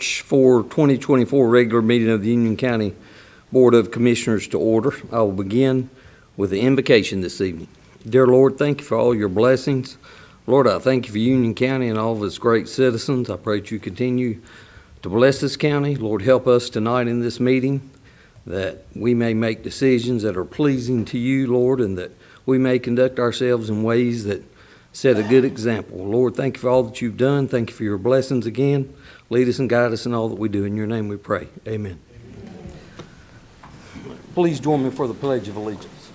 March 4, 2024 regular meeting of the Union County Board of Commissioners to order. I will begin with the invocation this evening. Dear Lord, thank you for all your blessings. Lord, I thank you for Union County and all of its great citizens. I pray that you continue to bless this county. Lord, help us tonight in this meeting that we may make decisions that are pleasing to you, Lord, and that we may conduct ourselves in ways that set a good example. Lord, thank you for all that you've done. Thank you for your blessings again. Lead us and guide us in all that we do. In your name we pray. Amen. Please join me for the Pledge of Allegiance.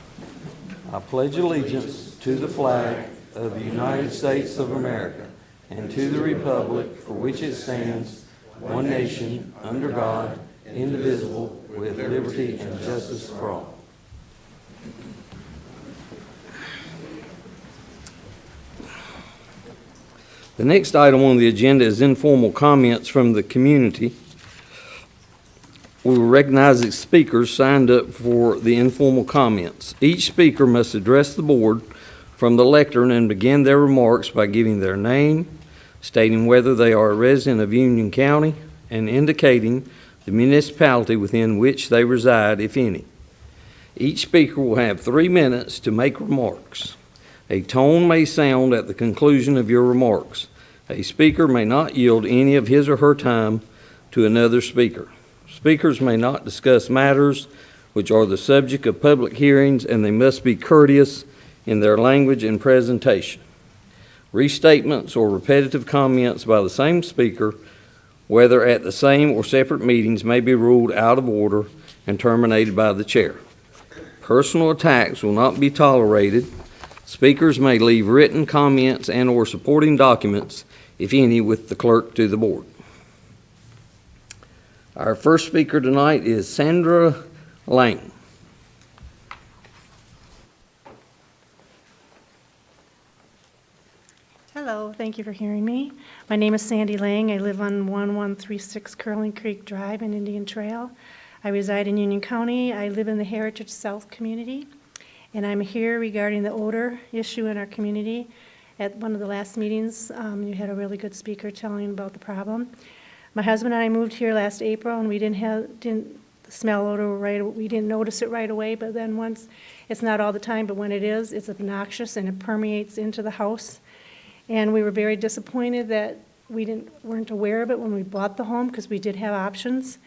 I pledge allegiance to the flag of the United States of America and to the republic for which it stands, one nation, under God, indivisible, with liberty and justice for all. The next item on the agenda is informal comments from the community. We will recognize the speakers signed up for the informal comments. Each speaker must address the board from the lectern and begin their remarks by giving their name, stating whether they are a resident of Union County, and indicating the municipality within which they reside, if any. Each speaker will have 3 minutes to make remarks. A tone may sound at the conclusion of your remarks. A speaker may not yield any of his or her time to another speaker. Speakers may not discuss matters which are the subject of public hearings, and they must be courteous in their language and presentation. Restatements or repetitive comments by the same speaker, whether at the same or separate meetings, may be ruled out of order and terminated by the chair. Personal attacks will not be tolerated. Speakers may leave written comments and or supporting documents, if any, with the clerk to the board. Our first speaker tonight is Sandra Lang. Hello, thank you for hearing me. My name is Sandy Lang. I live on 1136 Curling Creek Drive in Indian Trail. I reside in Union County. I live in the Heritage South community, and I'm here regarding the odor issue in our community. At one of the last meetings, you had a really good speaker telling about the problem. My husband and I moved here last April, and we didn't smell odor we didn't notice it right away, but then once, it's not all the time, but when it is, it's obnoxious and it permeates into the house. And we were very disappointed that we weren't aware of it when we bought the home, because we did have options.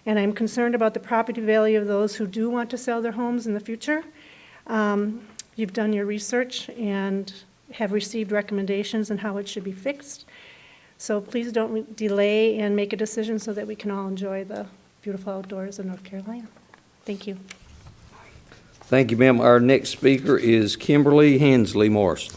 And I'm concerned about the property value of those who do want to sell their homes in the future. You've done your research and have received recommendations on how it should be fixed. So please don't delay and make a decision so that we can all enjoy the beautiful outdoors of North Carolina. Thank you. Thank you, ma'am. Our next speaker is Kimberly Hensley Morrison.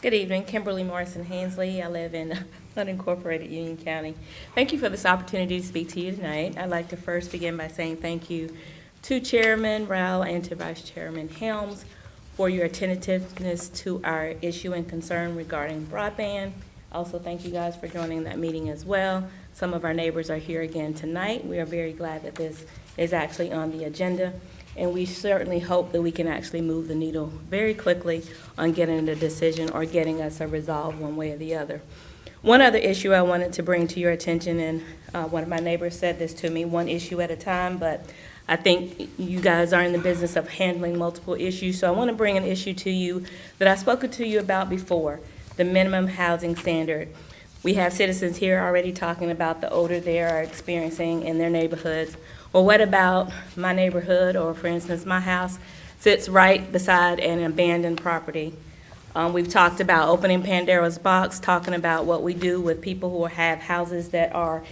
Good evening, Kimberly Morrison Hensley. I live in unincorporated Union County. Thank you for this opportunity to speak to you tonight. I'd like to first begin by saying thank you to Chairman Rowell and to Vice Chairman Helms for your attentiveness to our issue and concern regarding broadband. Also, thank you guys for joining that meeting as well. Some of our neighbors are here again tonight. We are very glad that this is actually on the agenda, and we certainly hope that we can actually move the needle very quickly on getting a decision or getting us a resolve one way or the other. One other issue I wanted to bring to your attention, and one of my neighbors said this to me, one issue at a time, but I think you guys are in the business of handling multiple issues, so I want to bring an issue to you that I've spoken to you about before, the minimum housing standard. We have citizens here already talking about the odor they are experiencing in their neighborhoods. Well, what about my neighborhood, or for instance, my house sits right beside an abandoned property? We've talked about opening Pandora's box, talking about what we do with people who have houses that are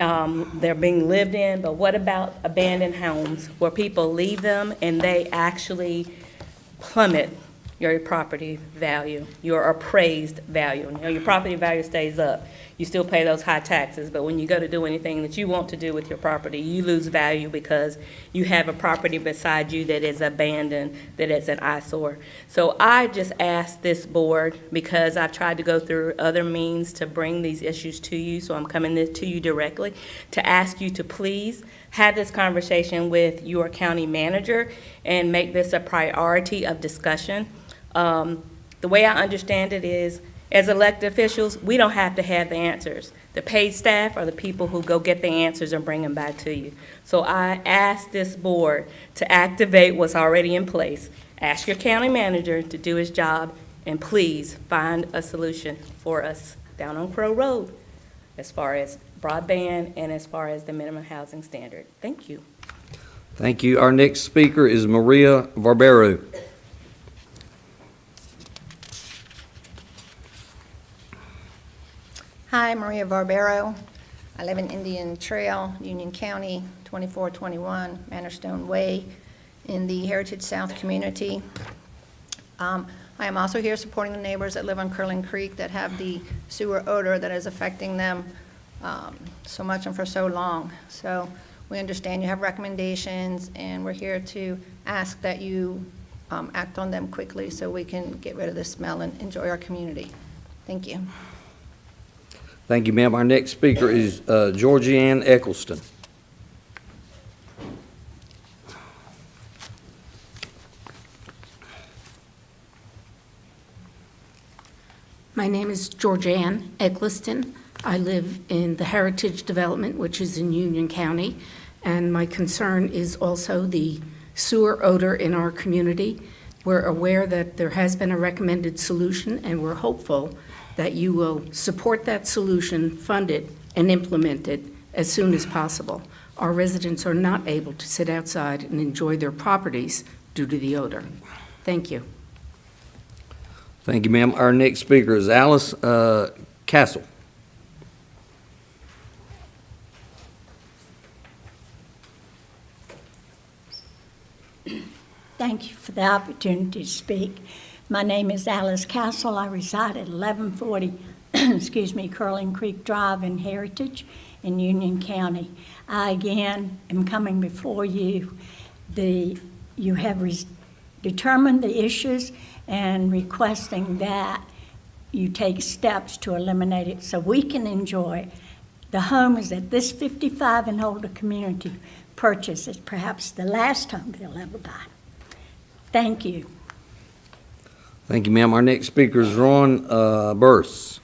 they're being lived in, but what about abandoned homes where people leave them and they actually plummet your property value, your appraised value? You know, your property value stays up. You still pay those high taxes, but when you go to do anything that you want to do with your property, you lose value because you have a property beside you that is abandoned, that is an eyesore. So I just asked this board, because I've tried to go through other means to bring these issues to you, so I'm coming to you directly, to ask you to please have this conversation with your county manager and make this a priority of discussion. The way I understand it is, As elected officials, we don't have to have the answers. The paid staff are the people who go get the answers and bring them back to you. So I ask this board to activate what's already in place. Ask your county manager to do his job, and please find a solution for us down on Crow Road as far as broadband and as far as the minimum housing standard. Thank you. Thank you. Our next speaker is Maria Barbero. Hi, Maria Barbero. I live in Indian Trail, Union County, 2421 Mannerstone Way in the Heritage South community. I am also here supporting the neighbors that live on Curling Creek that have the sewer odor that is affecting them so much and for so long. So we understand you have recommendations, and we're here to ask that you act on them quickly so we can get rid of the smell and enjoy our community. Thank you. Thank you, ma'am. Our next speaker is Georgianne Eccleston. My name is Georgianne Eccleston. I live in the Heritage Development, which is in Union County, and my concern is also the sewer odor in our community. We're aware that there has been a recommended solution, and we're hopeful that you will support that solution, fund it, and implement it as soon as possible. Our residents are not able to sit outside and enjoy their properties due to the odor. Thank you. Thank you, ma'am. Our next speaker is Alice Castle. Thank you for the opportunity to speak. My name is Alice Castle. I reside at 1140, Curling Creek Drive in Heritage in Union County. I again am coming before you. You have determined the issues and requesting that you take steps to eliminate it so we can enjoy the homes that this 55 and older community purchases, perhaps the last home they'll ever buy. Thank you. Thank you, ma'am. Our next speaker is Ron Burse.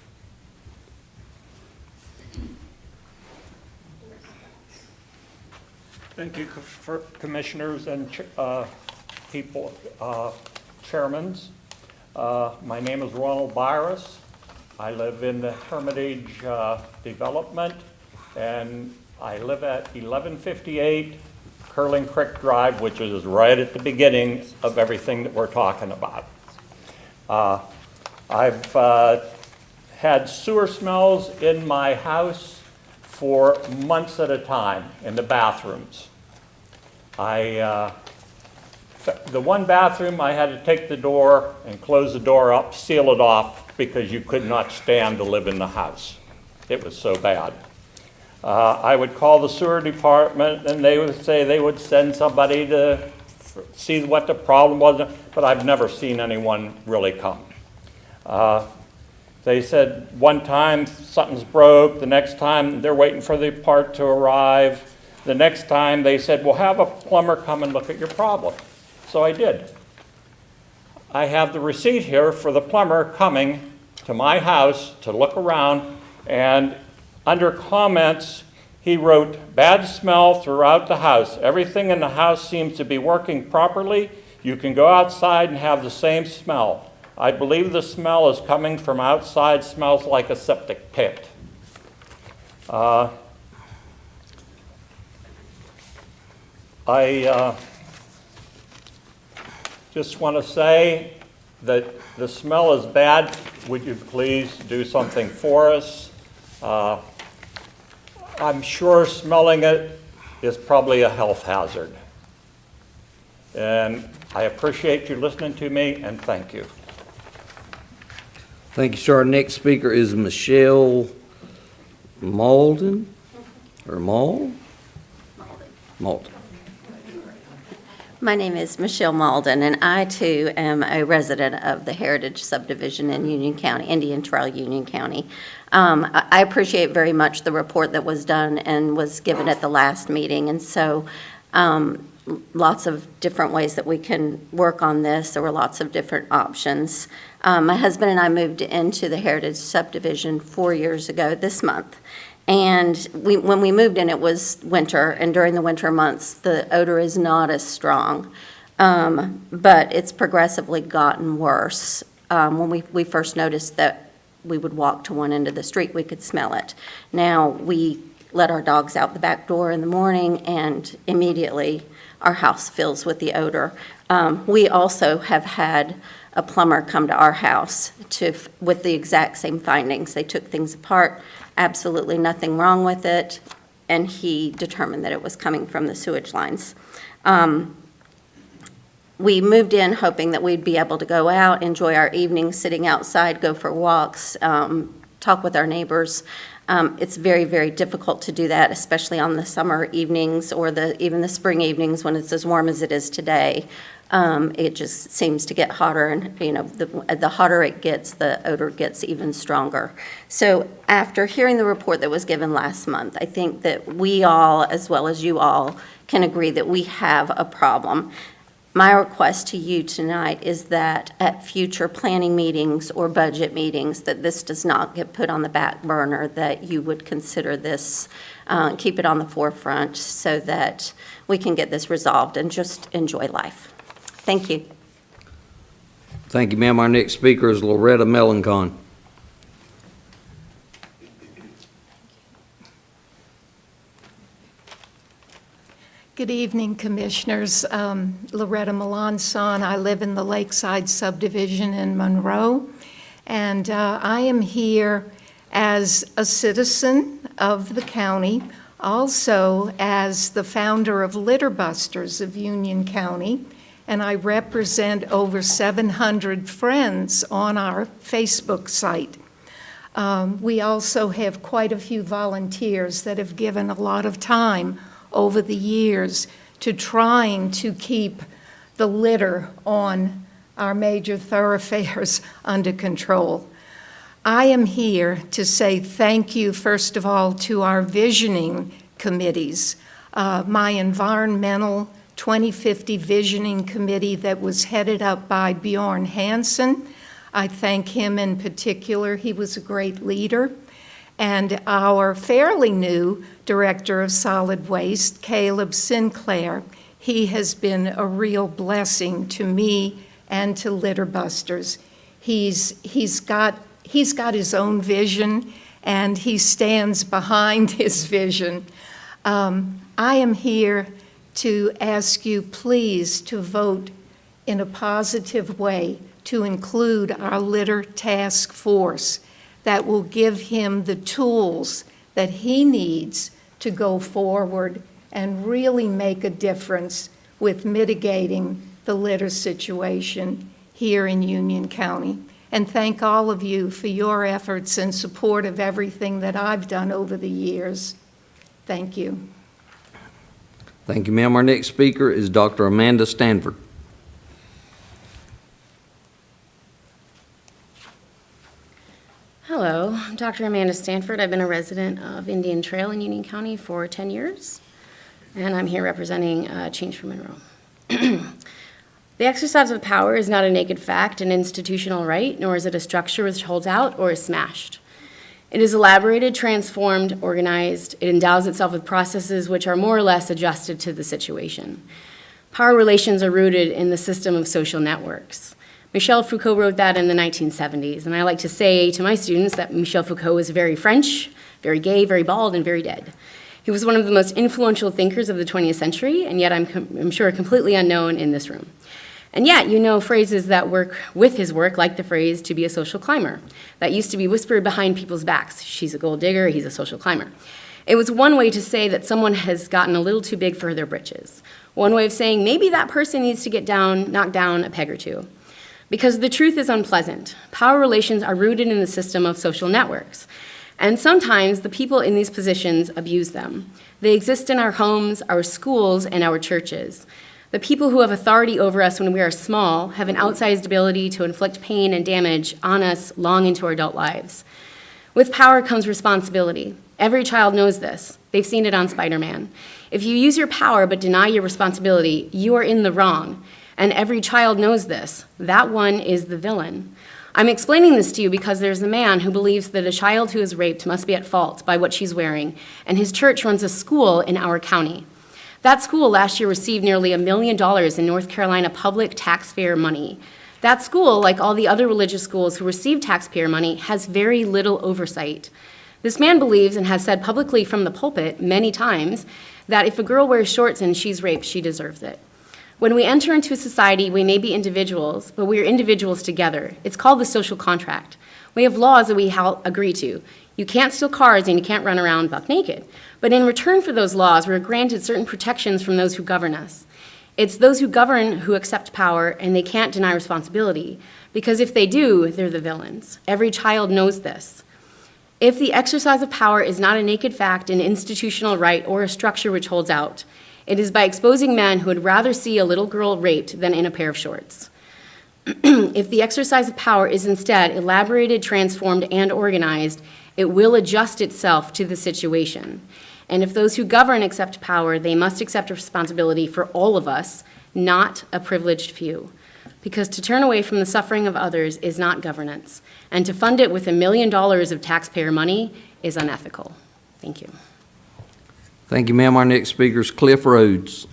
Thank you, commissioners and people, chairmans. My name is Ronald Byras. I live in the Hermitage Development, and I live at 1158 Curling Creek Drive, which is right at the beginning of everything that we're talking about. I've had sewer smells in my house for months at a time in the bathrooms. The one bathroom, I had to take the door and close the door up, seal it off, because you could not stand to live in the house. It was so bad. I would call the sewer department, and they would say they would send somebody to see what the problem was, but I've never seen anyone really come. They said one time something's broke, the next time they're waiting for the part to arrive. The next time they said, well, have a plumber come and look at your problem. So I did. I have the receipt here for the plumber coming to my house to look around, and under comments, he wrote, bad smell throughout the house. Everything in the house seems to be working properly. You can go outside and have the same smell. I believe the smell is coming from outside, smells like a septic pit. I just want to say that the smell is bad. Would you please do something for us? I'm sure smelling it is probably a health hazard. And I appreciate you listening to me, and thank you. Thank you, sir. Our next speaker is Michelle Malden, or Malden. My name is Michelle Malden, and I, too, am a resident of the Heritage Subdivision in Union County, Indian Trail, Union County. I appreciate very much the report that was done and was given at the last meeting, and so lots of different ways that we can work on this. There were lots of different options. My husband and I moved into the Heritage subdivision 4 years ago this month. And when we moved in, it was winter, and during the winter months, the odor is not as strong. But it's progressively gotten worse. When we first noticed that we would walk to one end of the street, we could smell it. Now, we let our dogs out the back door in the morning, and immediately our house fills with the odor. We also have had a plumber come to our house with the exact same findings. They took things apart, absolutely nothing wrong with it, and he determined that it was coming from the sewage lines. We moved in hoping that we'd be able to go out, enjoy our evenings sitting outside, go for walks, talk with our neighbors. It's very, very difficult to do that, especially on the summer evenings or even the spring evenings when it's as warm as it is today. It just seems to get hotter, and the hotter it gets, the odor gets even stronger. So after hearing the report that was given last month, I think that we all, as well as you all, can agree that we have a problem. My request to you tonight is that at future planning meetings or budget meetings, that this does not get put on the back burner, that you would consider this, keep it on the forefront so that we can get this resolved and just enjoy life. Thank you. Thank you, ma'am. Our next speaker is Loretta Melancon. Good evening, Commissioners. Loretta Melancon. I live in the Lakeside subdivision in Monroe, and I am here as a citizen of the county, also as the founder of Litter Busters of Union County, and I represent over 700 friends on our Facebook site. We also have quite a few volunteers that have given a lot of time over the years to trying to keep the litter on our major thoroughfares under control. I am here to say thank you, first of all, to our visioning committees. My environmental 2050 visioning committee that was headed up by Bjorn Hansen. I thank him in particular. He was a great leader. And our fairly new Director of Solid Waste, Caleb Sinclair, he has been a real blessing to me and to Litter Busters. He's got his own vision, and he stands behind his vision. I am here to ask you, please, to vote in a positive way to include our litter task force that will give him the tools that he needs to go forward and really make a difference with mitigating the litter situation here in Union County. And thank all of you for your efforts and support of everything that I've done over the years. Thank you. Thank you, ma'am. Our next speaker is Dr. Amanda Stanford. Hello, I'm Dr. Amanda Stanford. I've been a resident of Indian Trail in Union County for 10 years, and I'm here representing Change for Monroe. The exercise of power is not a naked fact, an institutional right, nor is it a structure which holds out or is smashed. It is elaborated, transformed, organized. It endows itself with processes which are more or less adjusted to the situation. Power relations are rooted in the system of social networks. Michel Foucault wrote that in the 1970s, and I like to say to my students that Michel Foucault was very French, very gay, very bald, and very dead. He was one of the most influential thinkers of the 20th century, and yet I'm sure completely unknown in this room. And yet, you know phrases that work with his work, like the phrase, to be a social climber. That used to be whispered behind people's backs. She's a gold digger, he's a social climber. It was one way to say that someone has gotten a little too big for their britches. One way of saying maybe that person needs to get knocked down a peg or two. Because the truth is unpleasant. Power relations are rooted in the system of social networks. And sometimes the people in these positions abuse them. They exist in our homes, our schools, and our churches. The people who have authority over us when we are small have an outsized ability to inflict pain and damage on us long into our adult lives. With power comes responsibility. Every child knows this. They've seen it on Spider-Man. If you use your power but deny your responsibility, you are in the wrong. And every child knows this. That one is the villain. I'm explaining this to you because there's a man who believes that a child who is raped must be at fault by what she's wearing, and his church runs a school in our county. That school last year received nearly $1 million in North Carolina public taxpayer money. That school, like all the other religious schools who receive taxpayer money, has very little oversight. This man believes and has said publicly from the pulpit many times that if a girl wears shorts and she's raped, she deserves it. When we enter into a society, we may be individuals, but we are individuals together. It's called the social contract. We have laws that we agree to. You can't steal cars and you can't run around buck naked. But in return for those laws, we're granted certain protections from those who govern us. It's those who govern who accept power, and they can't deny responsibility, because if they do, they're the villains. Every child knows this. If the exercise of power is not a naked fact, an institutional right, or a structure which holds out, it is by exposing men who would rather see a little girl raped than in a pair of shorts. If the exercise of power is instead elaborated, transformed, and organized, it will adjust itself to the situation. And if those who govern accept power, they must accept responsibility for all of us, not a privileged few. Because to turn away from the suffering of others is not governance, and to fund it with $1 million of taxpayer money is unethical. Thank you. Thank you, ma'am. Our next speaker is Cliff Rhodes.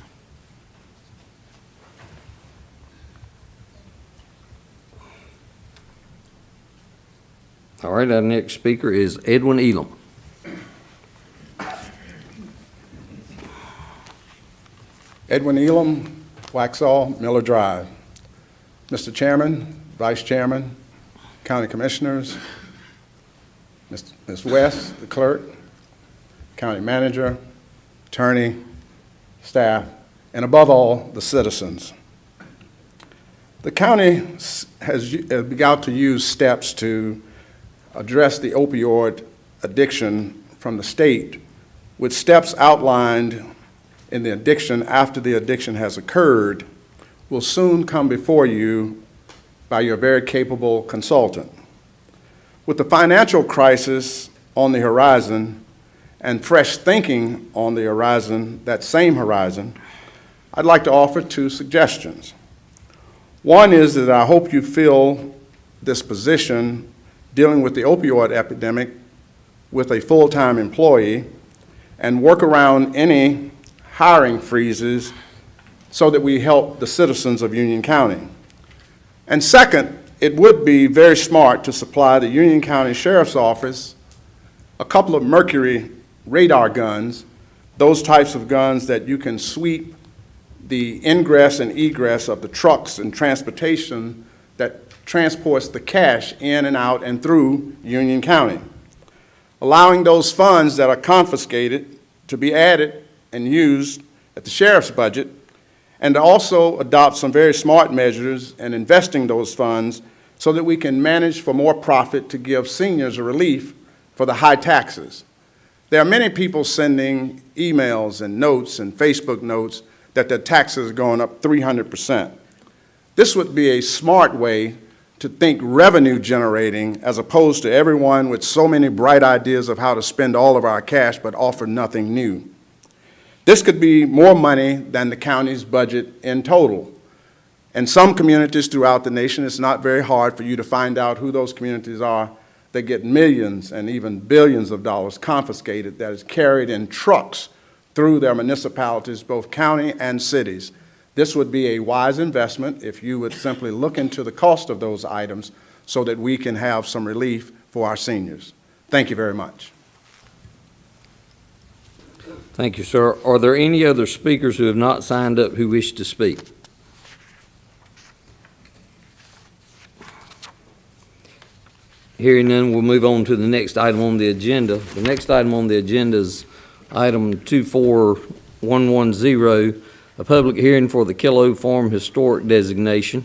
All right, our next speaker is Edwin Elam. Edwin Elam, Waxhaw, Miller Drive. Mr. Chairman, Vice Chairman, County Commissioners, Ms. West, the clerk, County Manager, Attorney, staff, and above all, the citizens. The county has begun to use steps to address the opioid addiction from the state, with steps outlined in the addiction after the addiction has occurred will soon come before you by your very capable consultant. With the financial crisis on the horizon and fresh thinking on the horizon, that same horizon, I'd like to offer 2 suggestions. One is that I hope you fill this position dealing with the opioid epidemic with a full-time employee and work around any hiring freezes so that we help the citizens of Union County. And second, it would be very smart to supply the Union County Sheriff's Office a couple of Mercury radar guns, those types of guns that you can sweep the ingress and egress of the trucks and transportation that transports the cash in and out and through Union County, allowing those funds that are confiscated to be added and used at the sheriff's budget, and to also adopt some very smart measures in investing those funds so that we can manage for more profit to give seniors a relief for the high taxes. There are many people sending emails and notes and Facebook notes that their taxes are going up 300%. This would be a smart way to think revenue generating as opposed to everyone with so many bright ideas of how to spend all of our cash but offer nothing new. This could be more money than the county's budget in total. In some communities throughout the nation, it's not very hard for you to find out who those communities are that get millions and even billions of dollars confiscated that is carried in trucks through their municipalities, both county and cities. This would be a wise investment if you would simply look into the cost of those items so that we can have some relief for our seniors. Thank you very much. Thank you, sir. Are there any other speakers who have not signed up who wish to speak? Hearing none, we'll move on to the next item on the agenda. The next item on the agenda is item 24110, a public hearing for the Kilo Farm Historic Designation.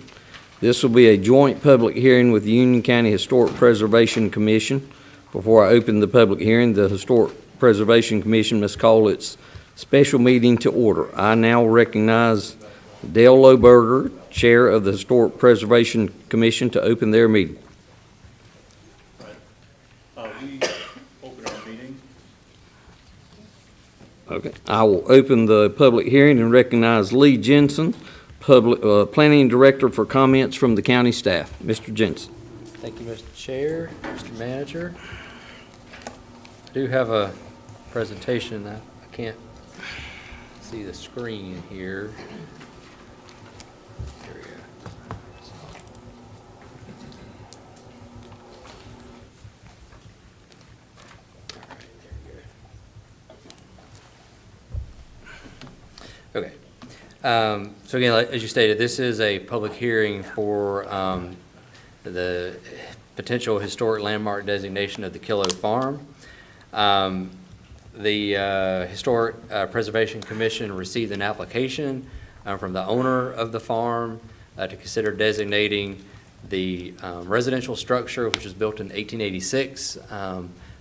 This will be a joint public hearing with the Union County Historic Preservation Commission. Before I open the public hearing, the Historic Preservation Commission must call its special meeting to order. I now recognize Dale Lohberger, Chair of the Historic Preservation Commission, to open their meeting. We Okay, I will open the public hearing and recognize Lee Jensen, Planning Director, for comments from the county staff. Mr. Jensen. Thank you, Mr. Chair, Mr. Manager. I do have a presentation. I can't see the screen here. Here we go. All right, there we go. Okay. So again, as you stated, this is a public hearing for the potential historic landmark designation of the Killow Farm. The Historic Preservation Commission received an application from the owner of the farm to consider designating the residential structure, which was built in 1886,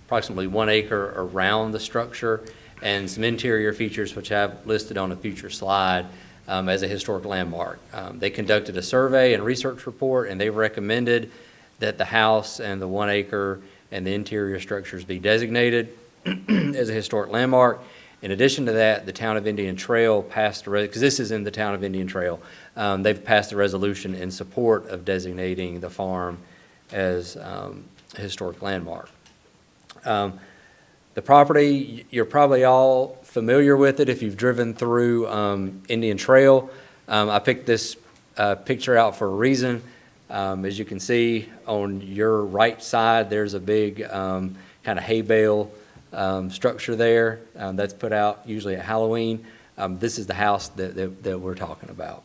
approximately 1 acre around the structure, and some interior features which I have listed on a future slide as a historic landmark. They conducted a survey and research report, and they recommended that the house and the 1 acre and the interior structures be designated as a historic landmark. In addition to that, the town of Indian Trail passed because this is in the town of Indian Trail, they've passed a resolution in support of designating the farm as a historic landmark. The property, you're probably all familiar with it if you've driven through Indian Trail. I picked this picture out for a reason. As you can see on your right side, there's a big kind of hay bale structure there that's put out usually at Halloween. This is the house that we're talking about.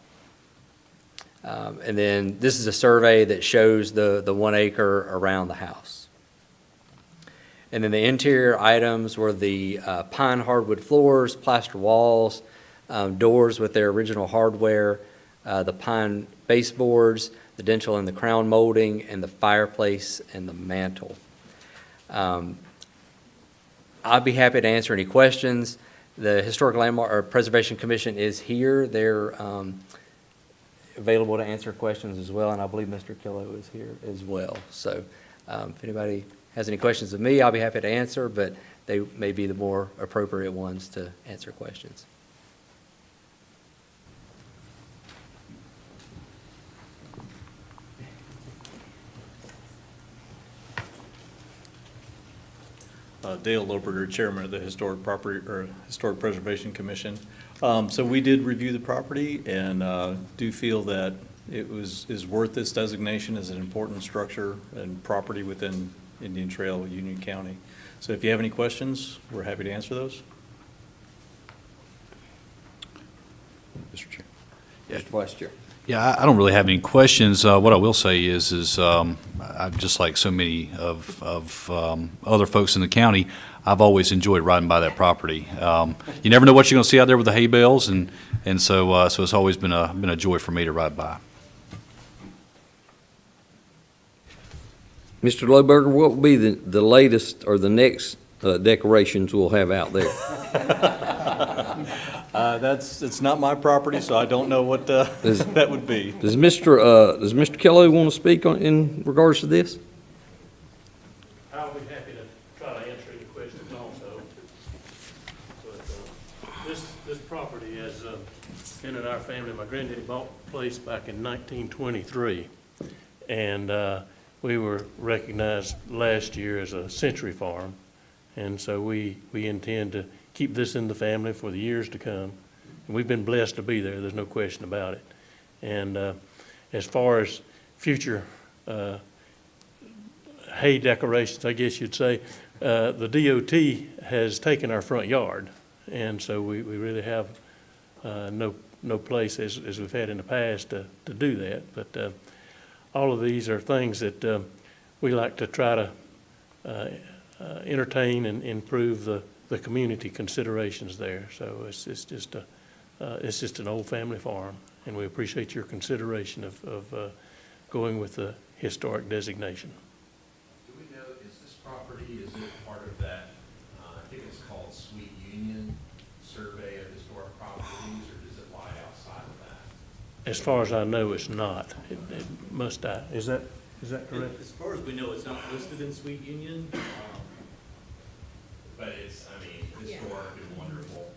And then this is a survey that shows the 1 acre around the house. And then the interior items were the pine hardwood floors, plaster walls, doors with their original hardware, the pine baseboards, the dentil and the crown molding, and the fireplace and the mantle. I'd be happy to answer any questions. The Historic Landmark or Preservation Commission is here. They're available to answer questions as well, and I believe Mr. Killow is here as well. So if anybody has any questions of me, I'll be happy to answer, but they may be the more appropriate ones to answer questions. Dale Loperger, Chairman of the Historic Preservation Commission. So we did review the property and do feel that it is worth this designation as an important structure and property within Indian Trail, Union County. So if you have any questions, we're happy to answer those. Mr. Chair. Mr. Vice Chair. Yeah, I don't really have any questions. What I will say is I'm just like so many of other folks in the county, I've always enjoyed riding by that property. You never know what you're going to see out there with the hay bales, and so it's always been a joy for me to ride by. Mr. Loberger, what will be the latest or the next decorations we'll have out there? It's not my property, so I don't know what that would be. Does Mr. Killow want to speak in regards to this? I'll be happy to try to answer any questions also. But this property has been in our family. My granddaddy bought the place back in 1923, and we were recognized last year as a century farm, and so we intend to keep this in the family for the years to come. And we've been blessed to be there, there's no question about it. And as far as future hay decorations, I guess you'd say, the DOT has taken our front yard. And so we really have no place, as we've had in the past, to do that. But all of these are things that we like to try to entertain and improve the community considerations there. So it's just an old family farm, and we appreciate your consideration of going with the historic designation. Do we know, is this property, is it part of that, I think it's called Sweet Union Survey of Historic Properties, or does it lie outside of that? As far as I know, it's not. It must die. Is that correct? As far as we know, it's not listed in Sweet Union, but it's, I mean, historic and wonderful.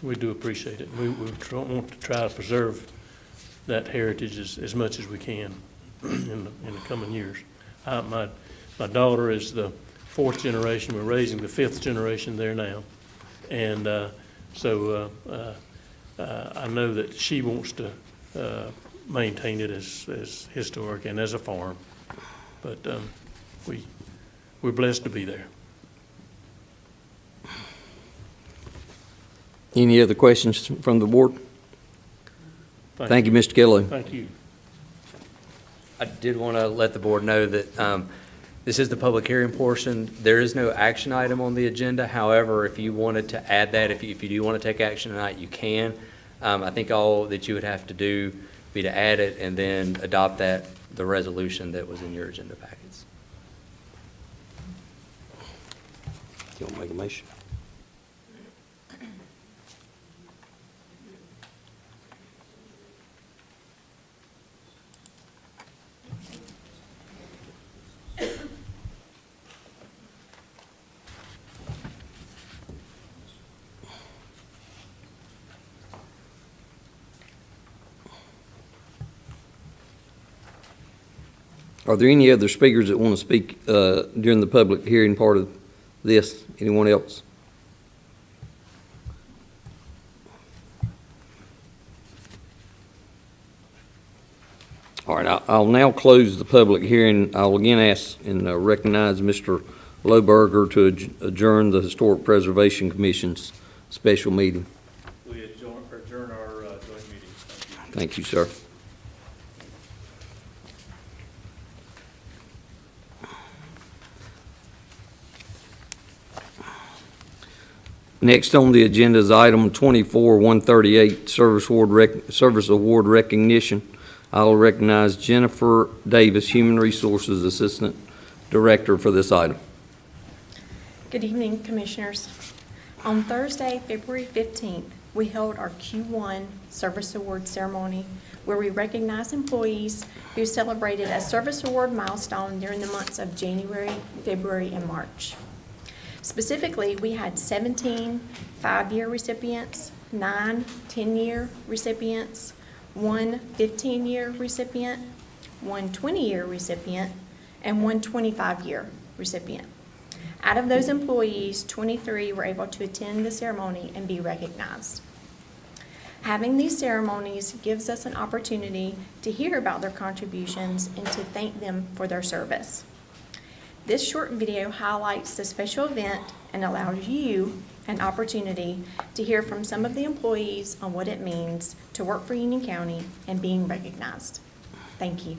We do appreciate it. We want to try to preserve that heritage as much as we can in the coming years. My daughter is the 4th generation. We're raising the 5th generation there now. And so I know that she wants to maintain it as historic and as a farm. But we're blessed to be there. Any other questions from the board? Thank you, Mr. Kelly. Thank you. I did want to let the board know that this is the public hearing portion. There is no action item on the agenda. However, if you wanted to add that, if you do want to take action tonight, you can. I think all that you would have to do be to add it and then adopt the resolution that was in your agenda packets. You want to make a motion? Are there any other speakers that want to speak during the public hearing part of this? Anyone else? All right, I'll now close the public hearing. I'll again ask and recognize Mr. Lohberger to adjourn the Historic Preservation Commission's special meeting. We adjourn our joint meeting. Thank you, sir. Next on the agenda is item 24-138, Service Award Recognition. I'll recognize Jennifer Davis, Human Resources Assistant Director, for this item. Good evening, Commissioners. On Thursday, February 15th, we held our Q1 Service Award ceremony where we recognize employees who celebrated a service award milestone during the months of January, February, and March. Specifically, we had 17 5-year recipients, 9 10-year recipients, 1 15-year recipient, 1 20-year recipient, and 1 25-year recipient. Out of those employees, 23 were able to attend the ceremony and be recognized. Having these ceremonies gives us an opportunity to hear about their contributions and to thank them for their service. This short video highlights the special event and allows you an opportunity to hear from some of the employees on what it means to work for Union County and being recognized. Thank you.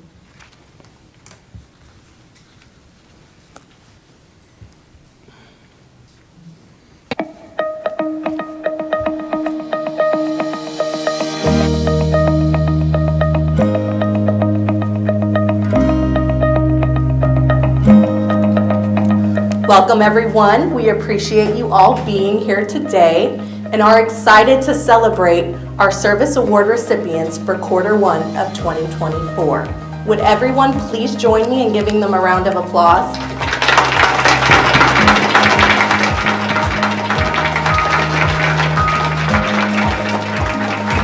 Welcome, everyone. We appreciate you all being here today and are excited to celebrate our Service Award recipients for Q1 of 2024. Would everyone please join me in giving them a round of applause?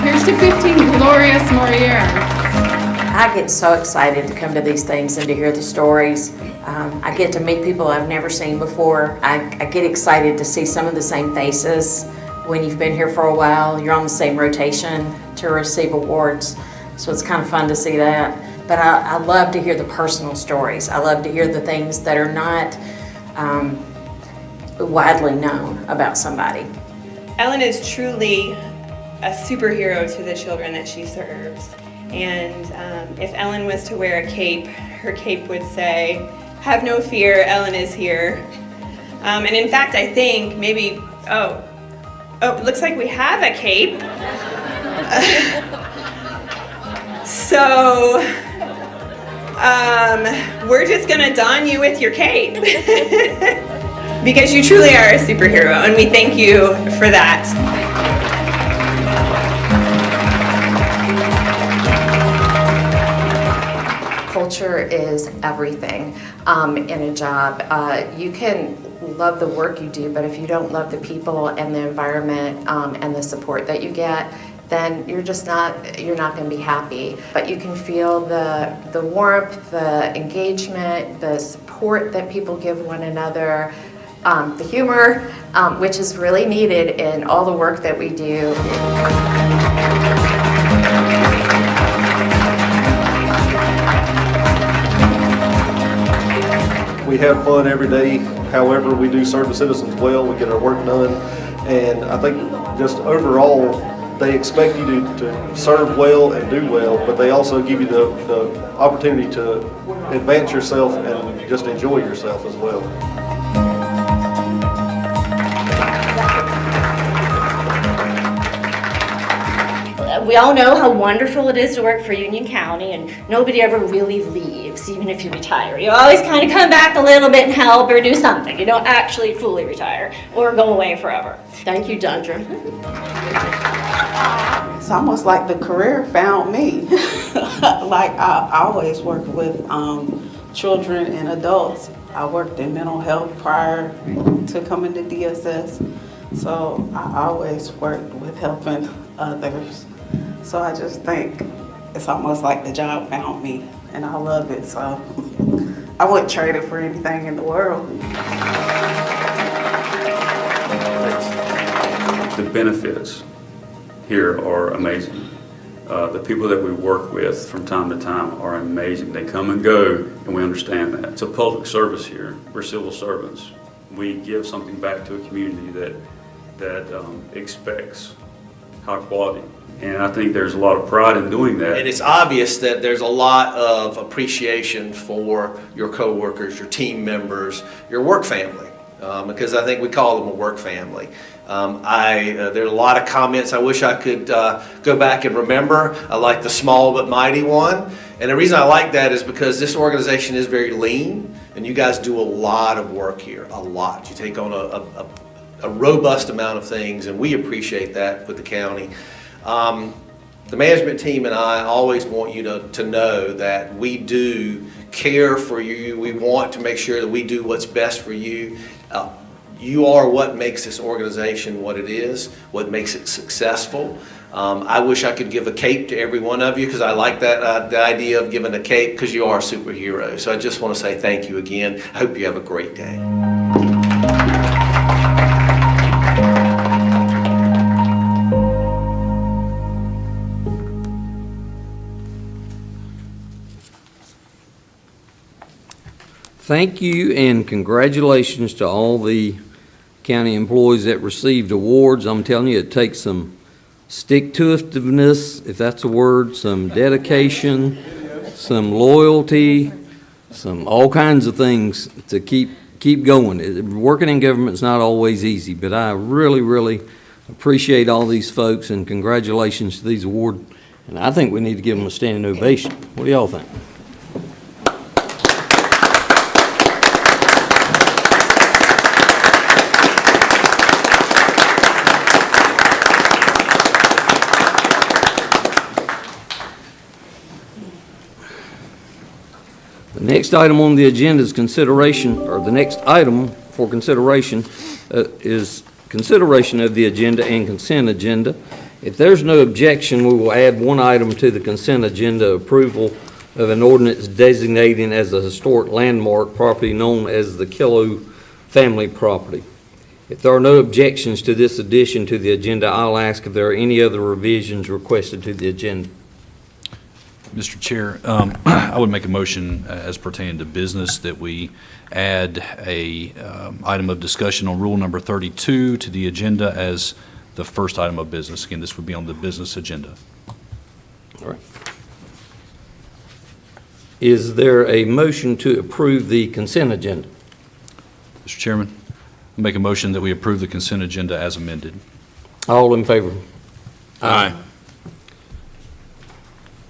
Here's to 15 glorious more years. I get so excited to come to these things and to hear the stories. I get to meet people I've never seen before. I get excited to see some of the same faces. When you've been here for a while, you're on the same rotation to receive awards. So it's kind of fun to see that. But I love to hear the personal stories. I love to hear the things that are not widely known about somebody. Ellen is truly a superhero to the children that she serves. And if Ellen was to wear a cape, her cape would say, "Have no fear, Ellen is here." And in fact, I think maybe, it looks like we have a cape. So we're just gonna don you with your cape. Because you truly are a superhero, and we thank you for that. Culture is everything in a job. You can love the work you do, but if you don't love the people and the environment and the support that you get, then you're not going to be happy. But you can feel the warmth, the engagement, the support that people give one another, the humor, which is really needed in all the work that we do. We have fun every day. However, we do serve the citizens well. We get our work done. And I think just overall, they expect you to serve well and do well, but they also give you the opportunity to advance yourself and just enjoy yourself as well. We all know how wonderful it is to work for Union County, and nobody ever really leaves, even if you retire. You always kind of come back a little bit and help or do something. You don't actually fully retire or go away forever. Thank you, Dundra. It's almost like the career found me. Like I always work with children and adults. I worked in mental health prior to coming to DSS, so I always worked with helping others. So I just think it's almost like the job found me, and I love it, so I wouldn't trade it for anything in the world. The benefits here are amazing. The people that we work with from time to time are amazing. They come and go, and we understand that. It's a public service here. We're civil servants. We give something back to a community that expects high quality. And I think there's a lot of pride in doing that. And it's obvious that there's a lot of appreciation for your coworkers, your team members, your work family, because I think we call them a work family. There are a lot of comments I wish I could go back and remember. I like the small but mighty one. And the reason I like that is because this organization is very lean, and you guys do a lot of work here, a lot. You take on a robust amount of things, and we appreciate that with the county. The management team and I always want you to know that we do care for you. We want to make sure that we do what's best for you. You are what makes this organization what it is, what makes it successful. I wish I could give a cape to every one of you, because I like that the idea of giving a cape, because you are superheroes. So I just want to say thank you again. I hope you have a great day. Thank you and congratulations to all the county employees that received awards. I'm telling you, it takes some stick-to-itiveness, if that's a word, some dedication, some loyalty, some all kinds of things to keep going. Working in government is not always easy, but I really, really appreciate all these folks, and congratulations to these awards. And I think we need to give them a standing ovation. What do y'all think? The next item on the agenda is consideration, or the next item for consideration is consideration of the agenda and consent agenda. If there's no objection, we will add one item to the consent agenda: approval of an ordinance designating as a historic landmark property known as the Killow family property. If there are no objections to this addition to the agenda, I'll ask if there are any other revisions requested to the agenda. Mr. Chair, I would make a motion as pertaining to business that we add a item of discussion on rule number 32 to the agenda as the first item of business. Again, this would be on the business agenda. All right. Is there a motion to approve the consent agenda? Mr. Chairman, I make a motion that we approve the consent agenda as amended. All in favor? Aye.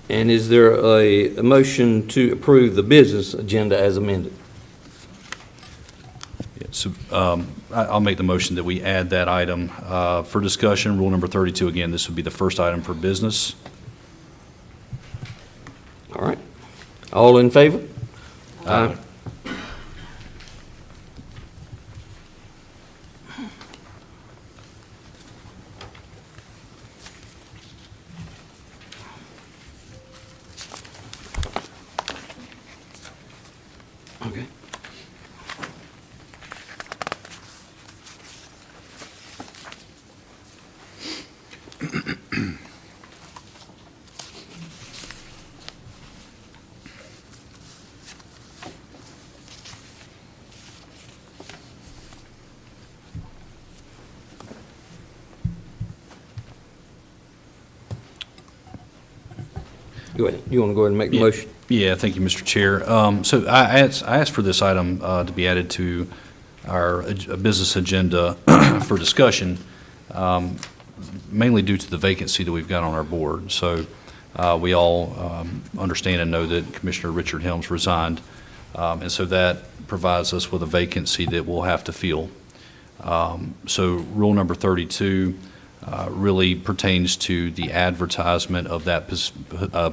And is there a motion to approve the business agenda as amended? Yeah, so I'll make the motion that we add that item for discussion, rule number 32. Again, this would be the first item for business. All right. All in favor? Aye. Okay. Go ahead. You want to go ahead and make the motion? Yeah, thank you, Mr. Chair. So I asked for this item to be added to our business agenda for discussion, mainly due to the vacancy that we've got on our board. So we all understand and know that Commissioner Richard Helms resigned, and so that provides us with a vacancy that we'll have to fill. So rule number 32 really pertains to the advertisement of that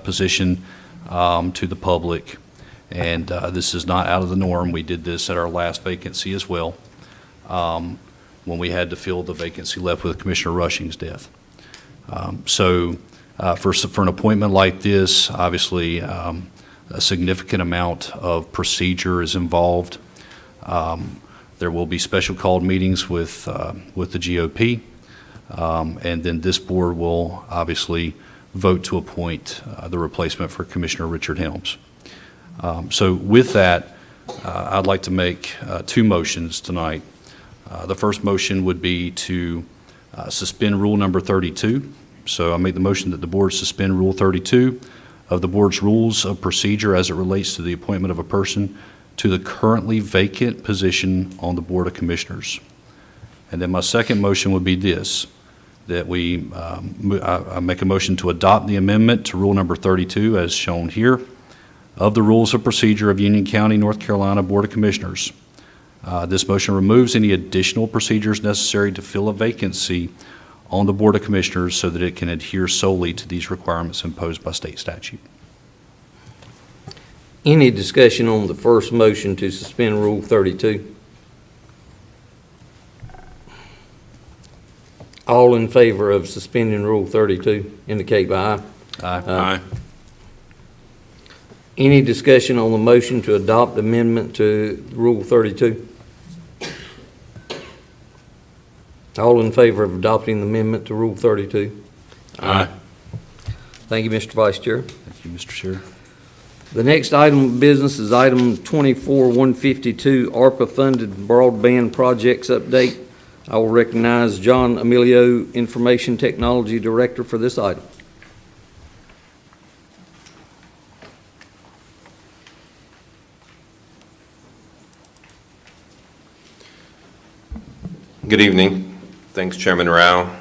position to the public. And this is not out of the norm. We did this at our last vacancy as well, when we had to fill the vacancy left with Commissioner Rushing's death. So for an appointment like this, obviously a significant amount of procedure is involved. There will be special called meetings with the GOP. And then this board will obviously vote to appoint the replacement for Commissioner Richard Helms. So with that, I'd like to make two motions tonight. The first motion would be to suspend rule number 32. So I make the motion that the board suspend rule 32 of the board's rules of procedure as it relates to the appointment of a person to the currently vacant position on the Board of Commissioners. And then my second motion would be this, that I make a motion to adopt the amendment to rule number 32 as shown here of the rules of procedure of Union County, North Carolina Board of Commissioners. This motion removes any additional procedures necessary to fill a vacancy on the Board of Commissioners so that it can adhere solely to these requirements imposed by state statute. Any discussion on the first motion to suspend Rule 32? All in favor of suspending Rule 32 indicate by aye. Aye. Any discussion on the motion to adopt amendment to Rule 32? All in favor of adopting the amendment to Rule 32? Aye. Thank you, Mr. Vice Chair. Thank you, Mr. Chair. The next item of business is item 24-152, ARPA-funded broadband projects update. I will recognize John Emilio, Information Technology Director, for this item. Good evening. Thanks, Chairman Rao,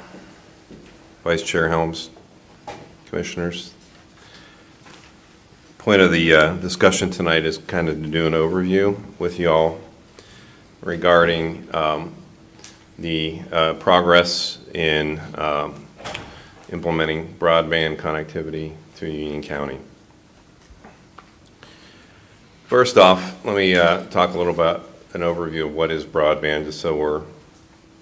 Vice Chair Helms, Commissioners. Point of the discussion tonight is kind of to do an overview with y'all regarding the progress in implementing broadband connectivity to Union County. First off, let me talk a little about an overview of what is broadband, just so we're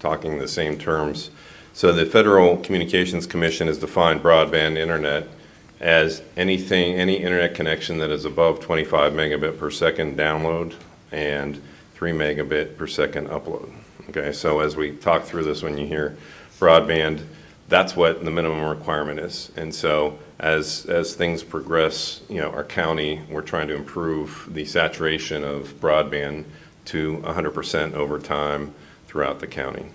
talking the same terms. So the Federal Communications Commission has defined broadband internet as any internet connection that is above 25 megabit per second download and 3 megabit per second upload. Okay, so as we talk through this, when you hear broadband, that's what the minimum requirement is. And so as things progress, our county, we're trying to improve the saturation of broadband to 100% over time throughout the county.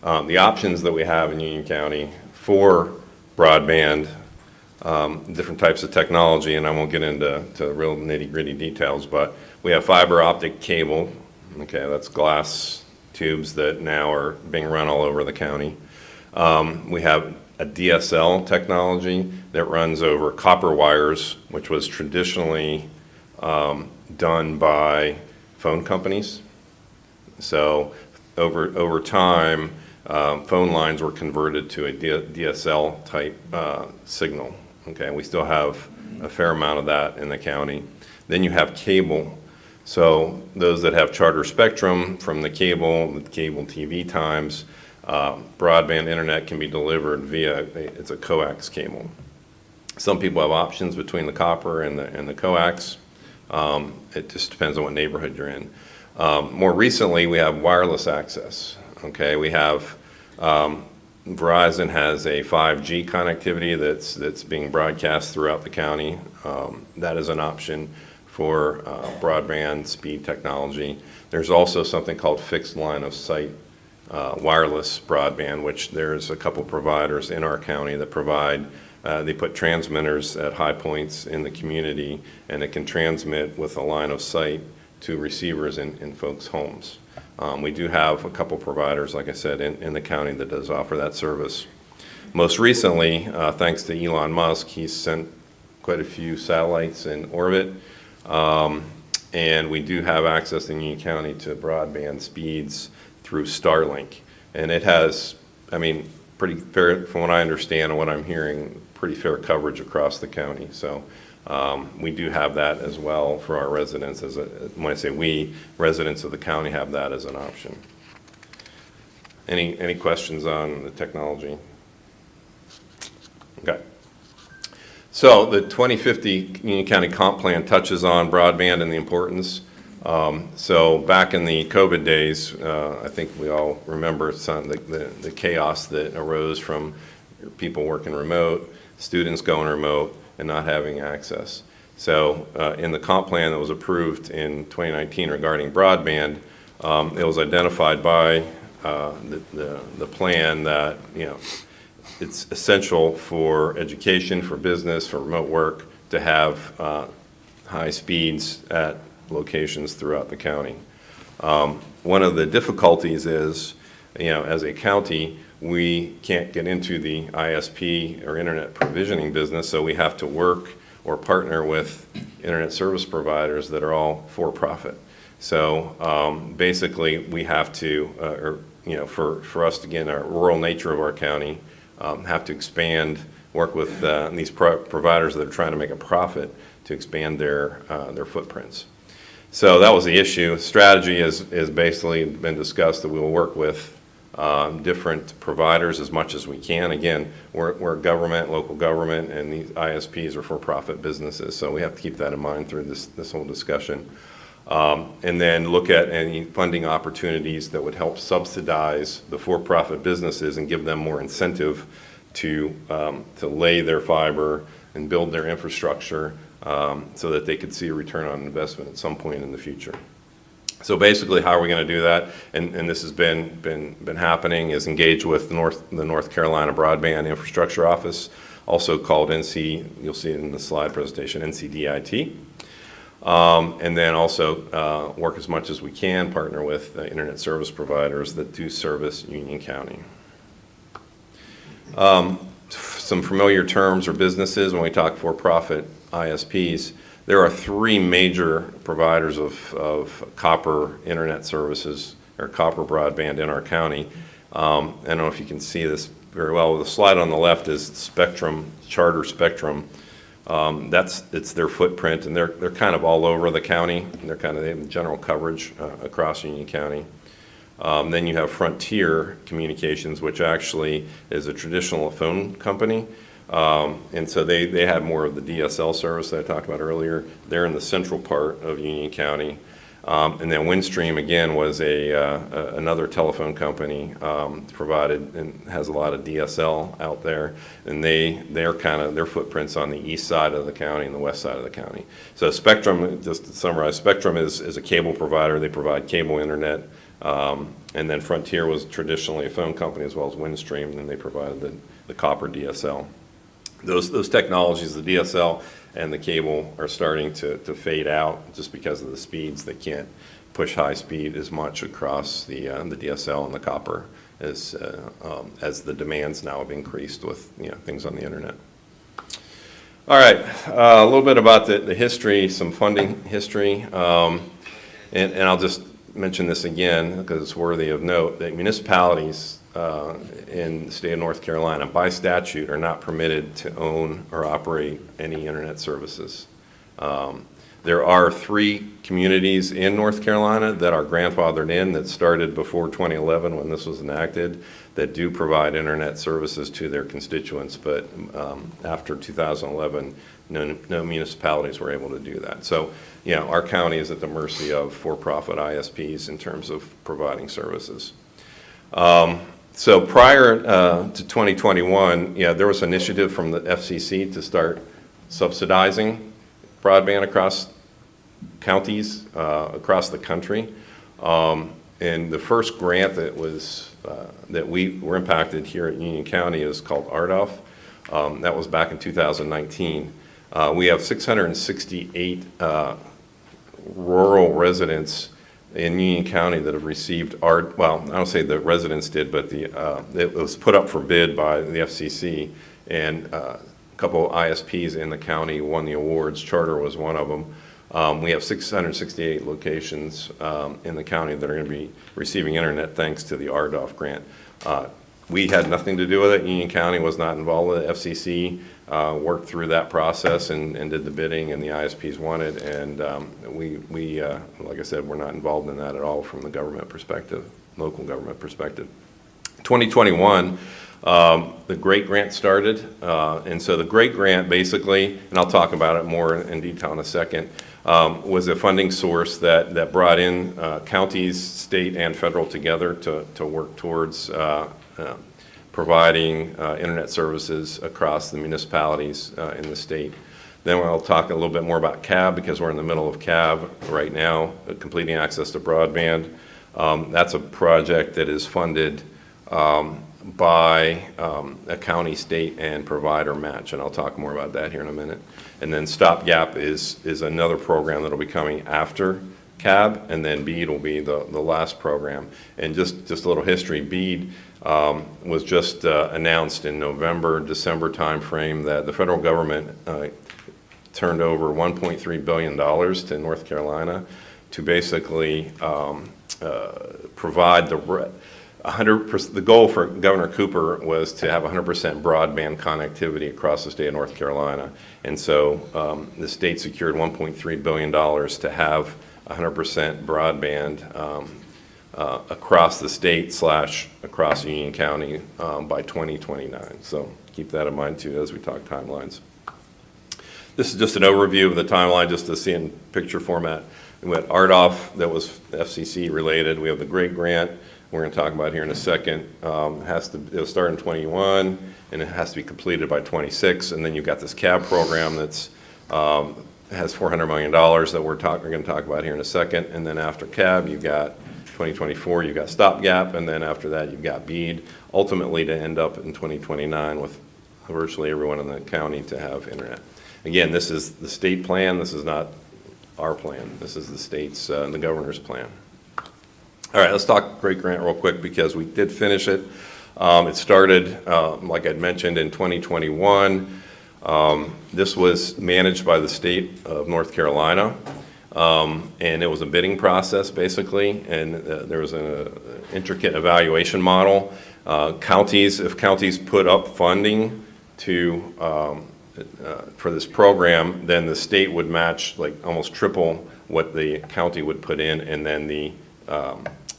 The options that we have in Union County for broadband, different types of technology, and I won't get into real nitty-gritty details, but we have fiber optic cable. Okay, that's glass tubes that now are being run all over the county. We have a DSL technology that runs over copper wires, which was traditionally done by phone companies. So over time, phone lines were converted to a DSL type signal. Okay, we still have a fair amount of that in the county. Then you have cable. So those that have charter spectrum from the cable TV times, broadband internet can be delivered via, it's a coax cable. Some people have options between the copper and the coax. It just depends on what neighborhood you're in. More recently, we have wireless access. Okay, we have Verizon has a 5G connectivity that's being broadcast throughout the county. That is an option for broadband speed technology. There's also something called fixed line of sight wireless broadband, which there's a couple providers in our county that provide. They put transmitters at high points in the community, and it can transmit with a line of sight to receivers in folks' homes. We do have a couple providers, like I said, in the county that does offer that service. Most recently, thanks to Elon Musk, he's sent quite a few satellites in orbit, and we do have access in Union County to broadband speeds through Starlink. And it has, I mean, pretty fair, from what I understand and what I'm hearing, pretty fair coverage across the county. So we do have that as well for our residents. When I say we, residents of the county have that as an option. Any questions on the technology? Okay. So the 2050 Union County Comp Plan touches on broadband and the importance. So back in the COVID days, I think we all remember the chaos that arose from people working remote, students going remote, and not having access. So in the comp plan that was approved in 2019 regarding broadband, it was identified by the plan that, you know, it's essential for education, for business, for remote work to have high speeds at locations throughout the county. One of the difficulties is, you know, as a county, we can't get into the ISP or internet provisioning business, so we have to work or partner with internet service providers that are all for-profit. So basically, we have to, for us to get in our rural nature of our county, have to expand, work with these providers that are trying to make a profit to expand their footprints. So that was the issue. Strategy has basically been discussed that we will work with different providers as much as we can. Again, we're government, local government, and these ISPs are for-profit businesses, so we have to keep that in mind through this whole discussion. And then look at any funding opportunities that would help subsidize the for-profit businesses and give them more incentive to lay their fiber and build their infrastructure so that they could see a return on investment at some point in the future. So basically, how are we going to do that? And this has been happening, is engage with the North Carolina Broadband Infrastructure Office, also called you'll see it in the slide presentation, NCDIT. And then also work as much as we can, partner with internet service providers that do service Union County. Some familiar terms or businesses when we talk for-profit ISPs. There are three major providers of copper internet services or copper broadband in our county. I don't know if you can see this very well. The slide on the left is Spectrum, Charter Spectrum. It's their footprint, and they're kind of all over the county. They have general coverage across Union County. Then you have Frontier Communications, which actually is a traditional phone company. And so they have more of the DSL service that I talked about earlier. They're in the central part of Union County. And then Windstream, again, was another telephone company provided and has a lot of DSL out there. And their footprint's on the east side of the county and the west side of the county. So Spectrum, just to summarize, Spectrum is a cable provider. They provide cable internet. And then Frontier was traditionally a phone company as well as Windstream, and they provided the copper DSL. Those technologies, the DSL and the cable, are starting to fade out just because of the speeds. They can't push high speed as much across the DSL and the copper as the demands now have increased with things on the internet. All right, a little bit about the history, some funding history, and I'll just mention this again because it's worthy of note that municipalities in the state of North Carolina, by statute, are not permitted to own or operate any internet services. There are 3 communities in North Carolina that are grandfathered in that started before 2011 when this was enacted that do provide internet services to their constituents, but after 2011, no municipalities were able to do that. So, you know, our county is at the mercy of for-profit ISPs in terms of providing services. So prior to 2021, yeah, there was an initiative from the FCC to start subsidizing broadband across counties across the country. And the first grant that was that we were impacted here at Union County is called RDOF. That was back in 2019. We have 668 rural residents in Union County that have received well, I don't say the residents did, but it was put up for bid by the FCC, and a couple of ISPs in the county won the awards. Charter was one of them. We have 668 locations in the county that are going to be receiving internet thanks to the RDOF grant. We had nothing to do with it. Union County was not involved with it. FCC worked through that process and did the bidding, and the ISPs won it. And we like I said, we're not involved in that at all from the government perspective, local government perspective. 2021, the GREAT grant started. And so the GREAT grant basically, and I'll talk about it more in detail in a second, was a funding source that brought in counties, state, and federal together to work towards providing internet services across the municipalities in the state. Then I'll talk a little bit more about CAB because we're in the middle of CAB right now, completing access to broadband. That's a project that is funded by a county, state, and provider match, and I'll talk more about that here in a minute. And then Stopgap is another program that will be coming after CAB, and then BEAD will be the last program. And just a little history, BEAD was just announced in November, December timeframe that the federal government turned over $1.3 billion to North Carolina to basically provide the 100%. The goal for Governor Cooper was to have 100% broadband connectivity across the state of North Carolina. And so the state secured $1.3 billion to have 100% broadband across the state / across Union County by 2029. So keep that in mind too as we talk timelines. This is just an overview of the timeline, just to see in picture format. We had RDOF that was FCC related. We have the GREAT grant we're going to talk about here in a second. It'll start in 21 and it has to be completed by 26. And then you've got this CAB program that's has $400 million that we're going to talk about here in a second. And then after CAB, you've got 2024, you've got Stopgap, and then after that, you've got BEAD, ultimately to end up in 2029 with virtually everyone in the county to have internet. Again, this is the state plan. This is not our plan. This is the state's and the governor's plan. All right, let's talk GREAT grant real quick because we did finish it. It started, like I'd mentioned, in 2021. This was managed by the state of North Carolina, and it was a bidding process basically, and there was an intricate evaluation model. If counties put up funding to for this program, then the state would match like almost triple what the county would put in, and then the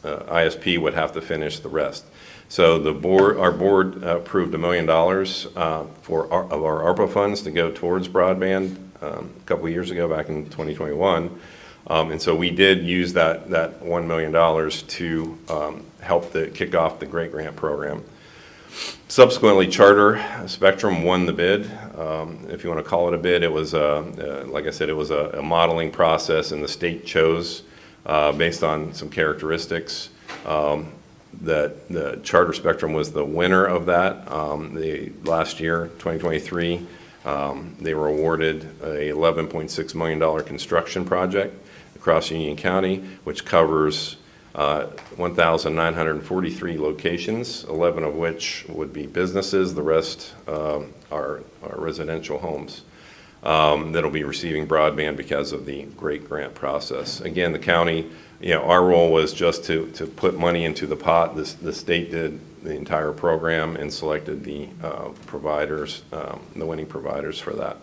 ISP would have to finish the rest. So our board approved $1 million of our ARPA funds to go towards broadband a couple of years ago, back in 2021. And so we did use that $1 million to help kick off the GREAT grant program. Subsequently, Charter Spectrum won the bid. If you want to call it a bid, it was, like I said, it was a modeling process, and the state chose based on some characteristics. That the Charter Spectrum was the winner of that. Last year, 2023, they were awarded a $11.6 million construction project across Union County, which covers 1,943 locations, 11 of which would be businesses. The rest are residential homes that'll be receiving broadband because of the GREAT grant process. Again, the county, our role was just to put money into the pot. The state did the entire program and selected the providers, the winning providers for that.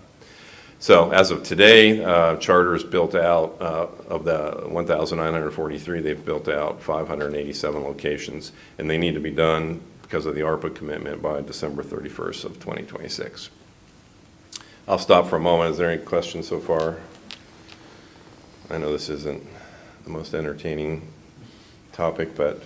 So as of today, Charter is built out, of the 1,943, they've built out 587 locations, and they need to be done because of the ARPA commitment by December 31st of 2026. I'll stop for a moment. Is there any questions so far? I know this isn't the most entertaining topic, but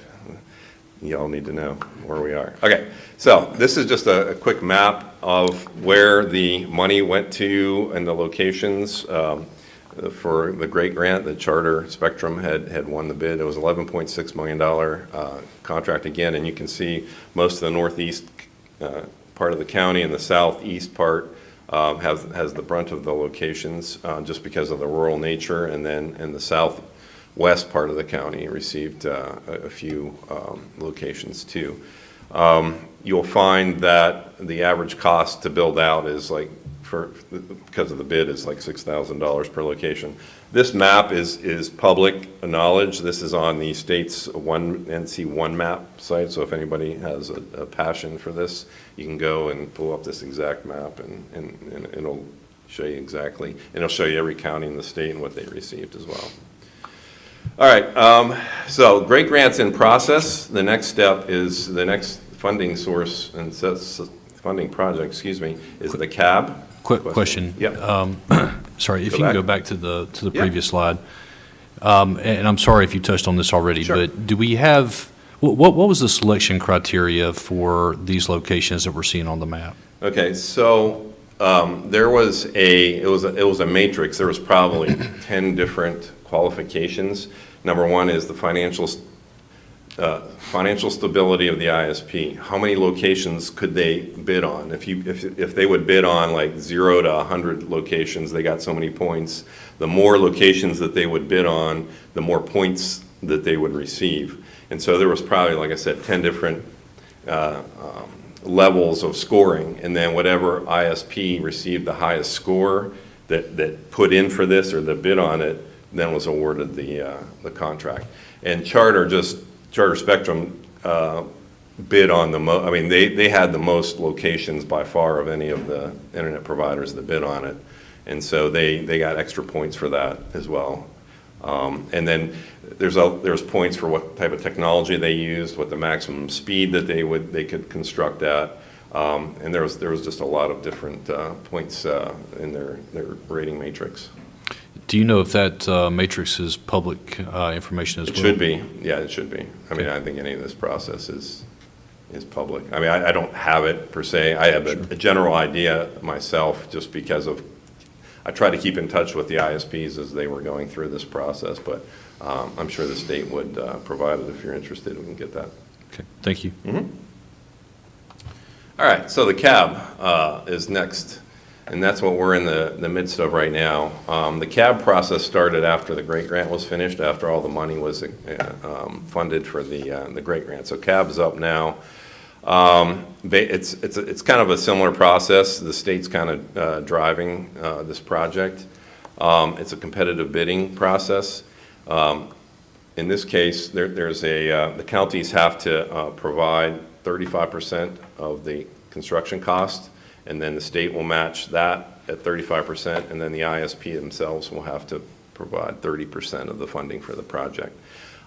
y'all need to know where we are. Okay, so this is just a quick map of where the money went to and the locations for the great grant that Charter Spectrum had won the bid. It was $11.6 million contract again, and you can see most of the northeast part of the county and the southeast part has the brunt of the locations just because of the rural nature, and then in the southwest part of the county received a few locations too. You'll find that the average cost to build out is like, because of the bid, is like $6,000 per location. This map is public knowledge. This is on the state's NC1 map site, so if anybody has a passion for this, you can go and pull up this exact map, and it'll show you exactly, and it'll show you every county in the state and what they received as well. All right, so great grant's in process. The next step is, the next funding source and funding project, excuse me, is the CAB. Quick question. Yep. Sorry, if you can go back to the previous slide. And I'm sorry if you touched on this already, but do we have, what was the selection criteria for these locations that we're seeing on the map? Okay, so there was it was a matrix. There was probably 10 different qualifications. Number one is the financial stability of the ISP. How many locations could they bid on? If they would bid on like 0 to 100 locations, they got so many points. The more locations that they would bid on, the more points that they would receive. And so there was probably, like I said, 10 different levels of scoring, and then whatever ISP received the highest score that put in for this or that bid on it, then was awarded the contract. And Charter Spectrum bid on the most. I mean, they had the most locations by far of any of the internet providers that bid on it, and so they got extra points for that as well. And then there's points for what type of technology they used, what the maximum speed that they could construct at, and there was just a lot of different points in their rating matrix. Do you know if that matrix is public information as well? It should be. Yeah, it should be. I mean, I think any of this process is public. I mean, I don't have it per se. I have a general idea myself, just because of, I try to keep in touch with the ISPs as they were going through this process, but I'm sure the state would provide it. If you're interested, we can get that. Okay, thank you. Mm-hmm. All right, so the CAB is next, and that's what we're in the midst of right now. The CAB process started after the Great Grant was finished, after all the money was funded for the Great Grant. So CAB is up now. It's kind of a similar process. The state's kind of driving this project. It's a competitive bidding process. In this case, the counties have to provide 35% of the construction cost, and then the state will match that at 35%, and then the ISP themselves will have to provide 30% of the funding for the project.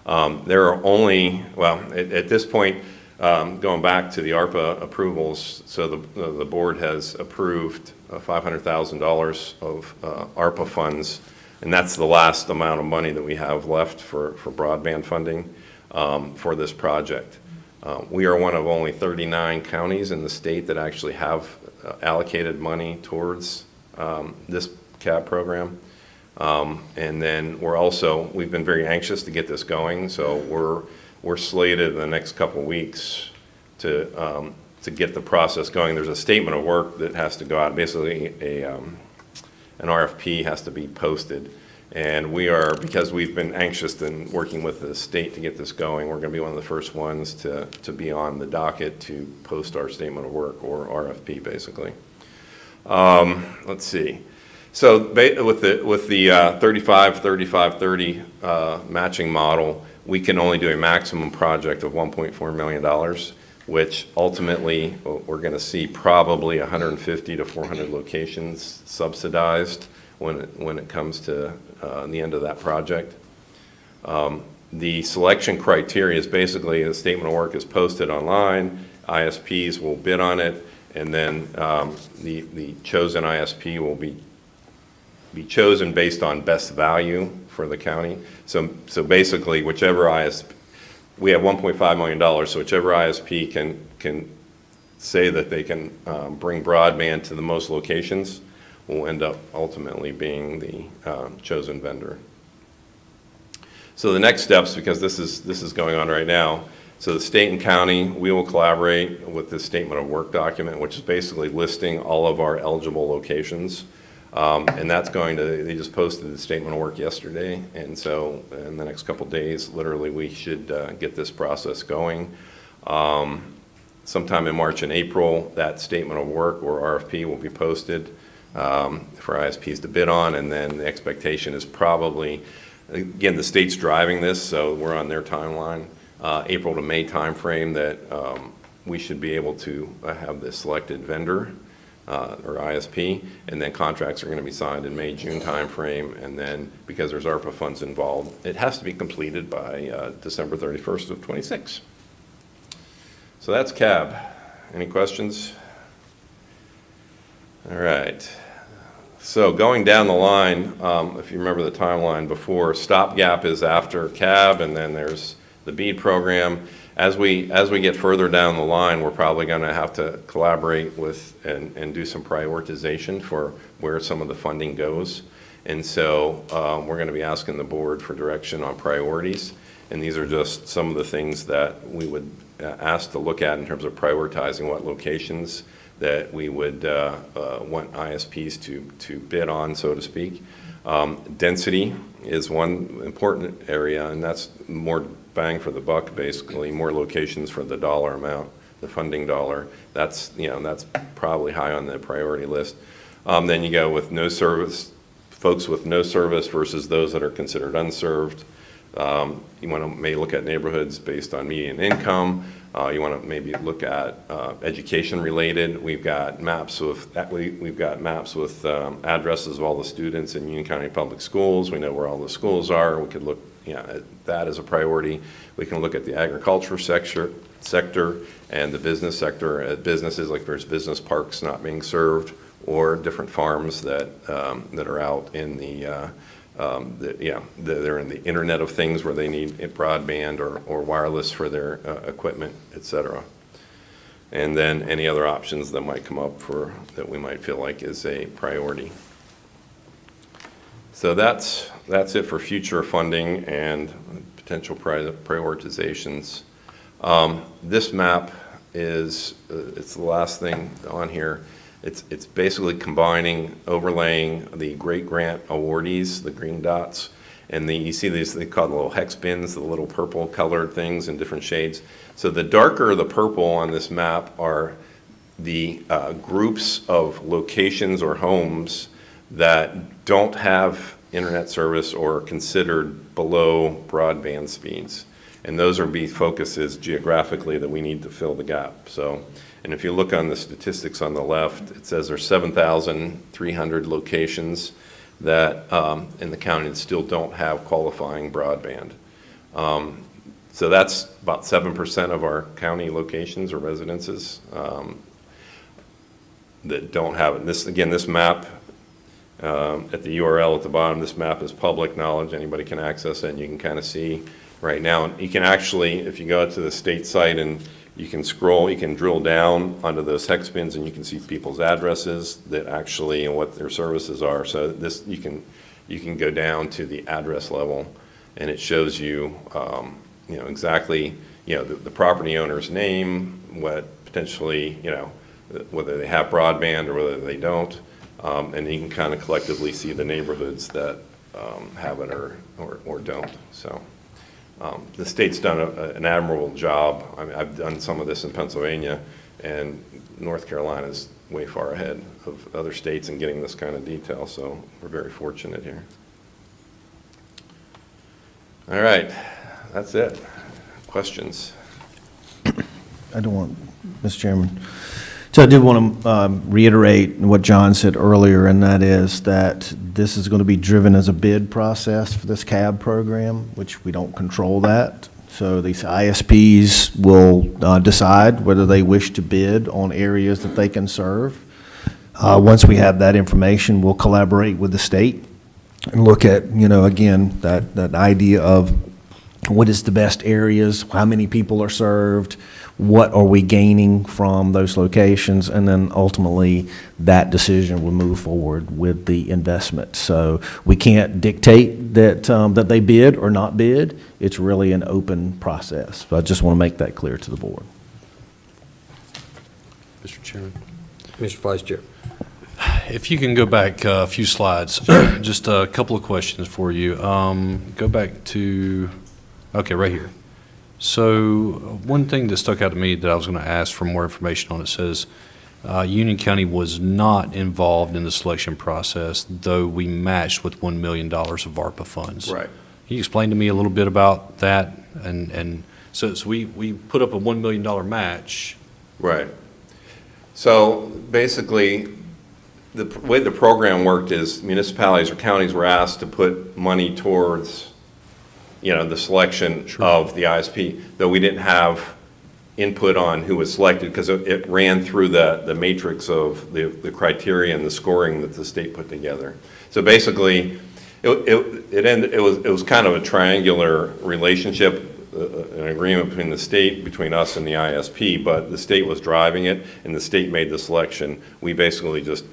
There are only, well, at this point, going back to the ARPA approvals, so the board has approved $500,000 of ARPA funds, and that's the last amount of money that we have left for broadband funding for this project. We are one of only 39 counties in the state that actually have allocated money towards this CAB program. And then we've been very anxious to get this going, so we're slated in the next couple weeks to get the process going. There's a statement of work that has to go out. Basically, an RFP has to be posted. And because we've been anxious and working with the state to get this going, we're going to be one of the first ones to be on the docket to post our statement of work, or RFP, basically. Let's see. So with the 35-35-30 matching model, we can only do a maximum project of $1.4 million. which ultimately we're going to see probably 150 to 400 locations subsidized when it comes to the end of that project. The selection criteria is basically a statement of work is posted online, ISPs will bid on it, and then the chosen ISP will be chosen based on best value for the county. So basically, whichever ISP, we have $1.5 million, so whichever ISP can say that they can bring broadband to the most locations will end up ultimately being the chosen vendor. So the next steps, because this is going on right now, so the state and county, we will collaborate with this statement of work document, which is basically listing all of our eligible locations. And that's they just posted the statement of work yesterday. And so in the next couple of days, literally, we should get this process going. Sometime in March and April, that statement of work or RFP will be posted for ISPs to bid on. And then the expectation is probably, again, the state's driving this, so we're on their timeline, April to May timeframe that we should be able to have this selected vendor or ISP, and then contracts are going to be signed in May, June timeframe, and then because there's ARPA funds involved, it has to be completed by December 31st of 26. So that's CAB. Any questions? All right. So going down the line, if you remember the timeline before, stopgap is after CAB, and then there's the BEAD program. As we get further down the line, we're probably going to have to collaborate with and do some prioritization for where some of the funding goes. And so we're going to be asking the board for direction on priorities. And these are just some of the things that we would ask to look at in terms of prioritizing what locations that we would want ISPs to bid on, so to speak. Density is one important area, and that's more bang for the buck, basically, more locations for the dollar amount, the funding dollar. That's probably high on the priority list. Then you go with no service, folks with no service versus those that are considered unserved. You want to maybe look at neighborhoods based on median income. You want to maybe look at education related. We've got maps with addresses of all the students in Union County Public Schools. We know where all the schools are. We could look at that as a priority. We can look at the agriculture sector and the business sector. Businesses, like there's business parks not being served, or different farms that are out in they're in the Internet of Things where they need broadband or wireless for their equipment, et cetera. And then any other options that might come up that we might feel like is a priority. So that's it for future funding and potential prioritizations. This map it's the last thing on here. It's basically combining, overlaying the great grant awardees, the green dots, and you see these, they call the little hex bins, the little purple colored things in different shades. So the darker the purple on this map are the groups of locations or homes that don't have internet service or are considered below broadband speeds. And those are focuses geographically that we need to fill the gap. So, and if you look on the statistics on the left, it says there's 7,300 locations that in the county that still don't have qualifying broadband. So that's about 7% of our county locations or residences that don't have it. This map at the URL at the bottom, this map is public knowledge. Anybody can access it, and you can kind of see right now. And you can actually, if you go to the state site and you can scroll, you can drill down onto those hex bins and you can see people's addresses that actually and what their services are. So this, you can go down to the address level, and it shows you, exactly, the property owner's name, what potentially, whether they have broadband or whether they don't. And you can kind of collectively see the neighborhoods that have it or don't. So the state's done an admirable job. I mean, I've done some of this in Pennsylvania, and North Carolina is way far ahead of other states in getting this kind of detail. So we're very fortunate here. All right, that's it. Questions? I don't want, Mr. Chairman. So I did want to reiterate what John said earlier, and that is that this is going to be driven as a bid process for this CAB program, which we don't control that. So these ISPs will decide whether they wish to bid on areas that they can serve. Once we have that information, we'll collaborate with the state and look at, again, that idea of what is the best areas, how many people are served, what are we gaining from those locations, and then ultimately that decision will move forward with the investment. So we can't dictate that they bid or not bid. It's really an open process. But I just want to make that clear to the board. Mr. Chairman. Mr. Vice Chair. If you can go back a few slides, just a couple of questions for you. Go back to, okay, right here. So one thing that stuck out to me that I was going to ask for more information on, it says Union County was not involved in the selection process, though we matched with $1 million of ARPA funds. Right. Can you explain to me a little bit about that? And so we put up a $1 million match. Right. So basically, the way the program worked is municipalities or counties were asked to put money towards the selection of the ISP, though we didn't have input on who was selected because it ran through the matrix of the criteria and the scoring that the state put together. So basically, it was kind of a triangular relationship, an agreement between the state, between us and the ISP, but the state was driving it and the state made the selection. We basically just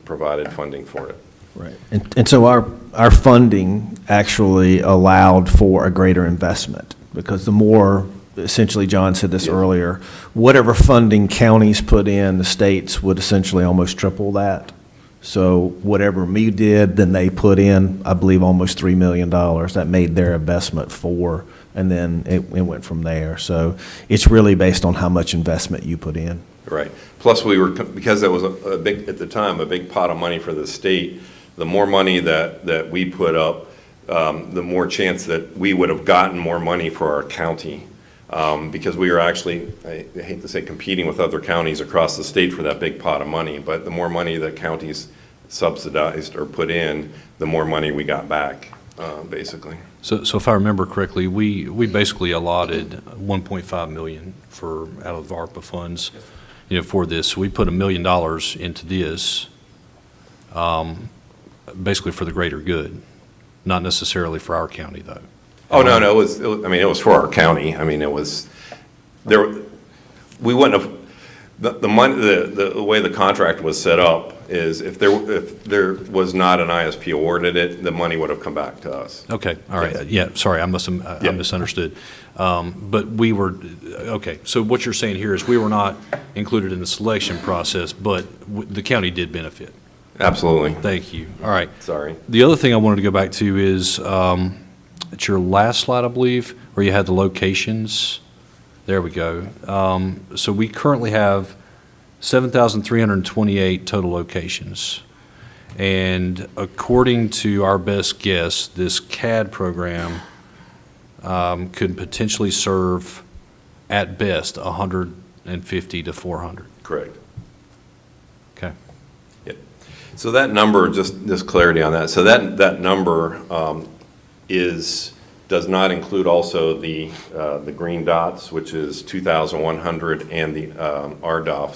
provided funding for it. Right. And so our funding actually allowed for a greater investment because the more, essentially John said this earlier, whatever funding counties put in, the states would essentially almost triple that. So whatever me did, then they put in, I believe, almost $3 million. That made their investment $4 million, and then it went from there. So it's really based on how much investment you put in. Right. Plus because that was a big, at the time, a big pot of money for the state, the more money that we put up, the more chance that we would have gotten more money for our county. Because we were actually, I hate to say, competing with other counties across the state for that big pot of money, but the more money that counties subsidized or put in, the more money we got back, basically. So if I remember correctly, we basically allotted $1.5 million out of ARPA funds, for this. So we put $1 million into this, basically for the greater good, not necessarily for our county, though. Oh, no, it was for our county. I mean, it was, we wouldn't have, the money, the way the contract was set up is if there was not an ISP awarded it, the money would have come back to us. Okay, all right. Yeah, sorry, I misunderstood. But we were, okay, so what you're saying here is we were not included in the selection process, but the county did benefit. Absolutely. Thank you. All right. Sorry. The other thing I wanted to go back to is at your last slide, I believe, where you had the locations. There we go. So we currently have 7,328 total locations. And according to our best guess, this CAD program could potentially serve, at best, 150 to 400. Correct. Okay. Yeah. So that number, just clarity on that. So that number does not include also the green dots, which is 2,100, and the RDOF.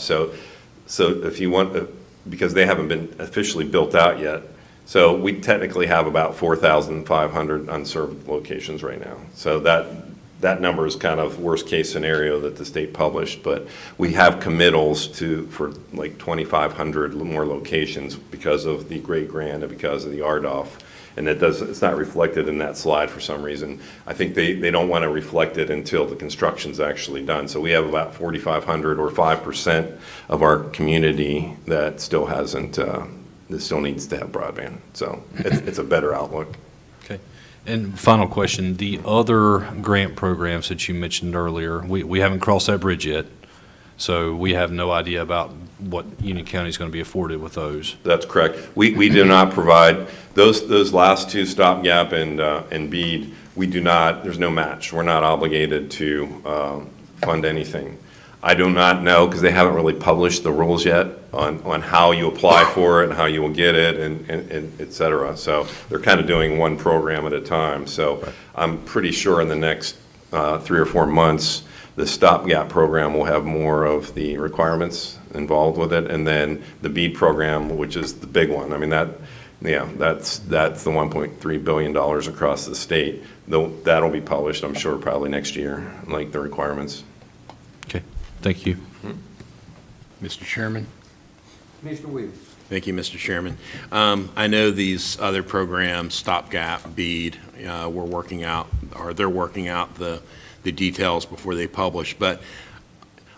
So if you want, because they haven't been officially built out yet, so we technically have about 4,500 unserved locations right now. So that number is kind of worst case scenario that the state published, but we have committals for like 2,500 more locations because of the Great Grant and because of the RDOF. And it's not reflected in that slide for some reason. I think they don't want to reflect it until the construction's actually done. So we have about 4,500 or 5% of our community that still hasn't, that still needs to have broadband. So it's a better outlook. Okay. And final question, the other grant programs that you mentioned earlier, we haven't crossed that bridge yet. So we have no idea about what Union County is going to be afforded with those. That's correct. We do not provide those last two, stopgap and BEAD. We do not. There's no match. We're not obligated to fund anything. I do not know, because they haven't really published the rules yet on how you apply for it and how you will get it and et cetera. So they're kind of doing one program at a time. So I'm pretty sure in the next 3 or 4 months, the stopgap program will have more of the requirements involved with it, and then the BEAD program, which is the big one. I mean, that's the $1.3 billion across the state. That'll be published, I'm sure, probably next year, like the requirements. Okay, thank you. Mr. Chairman? Commissioner Williams. Thank you, Mr. Chairman. I know these other programs, Stopgap, BEAD, they're working out the details before they publish, but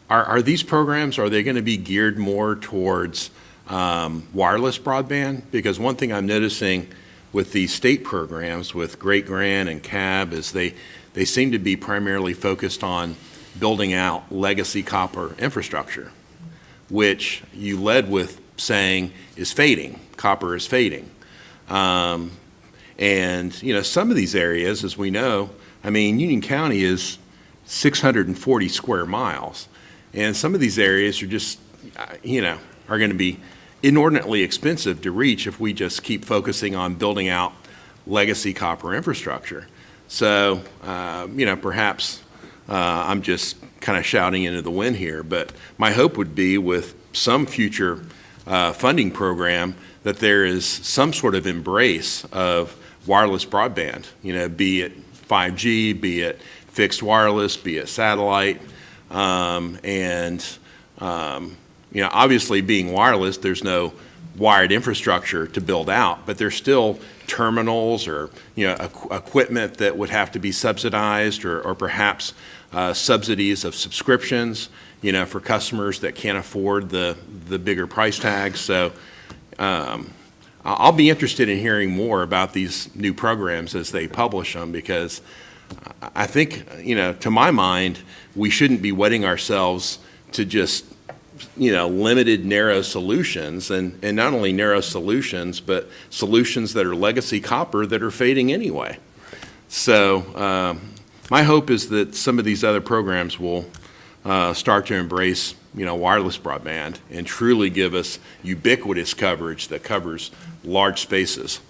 are these programs, are they going to be geared more towards wireless broadband? Because one thing I'm noticing with these state programs, with Great Grant and CAB, is they seem to be primarily focused on building out legacy copper infrastructure, which you led with saying is fading. Copper is fading. And, you know, some of these areas, as we know, I mean, Union County is 640 square miles. And some of these areas are just, you know, are going to be inordinately expensive to reach if we just keep focusing on building out legacy copper infrastructure. So, you know, perhaps I'm just kind of shouting into the wind here, but my hope would be with some future funding program that there is some sort of embrace of wireless broadband, you know, be it 5G, be it fixed wireless, be it satellite, you know, obviously being wireless, there's no wired infrastructure to build out, but there's still terminals or, you know, equipment that would have to be subsidized or perhaps subsidies of subscriptions, you know, for customers that can't afford the bigger price tags. So I'll be interested in hearing more about these new programs as they publish them, because I think, you know, to my mind, we shouldn't be wedding ourselves to just, you know, limited, narrow solutions, and not only narrow solutions, but solutions that are legacy copper that are fading anyway. So my hope is that some of these other programs will start to embrace, you know, wireless broadband and truly give us ubiquitous coverage that covers large spaces.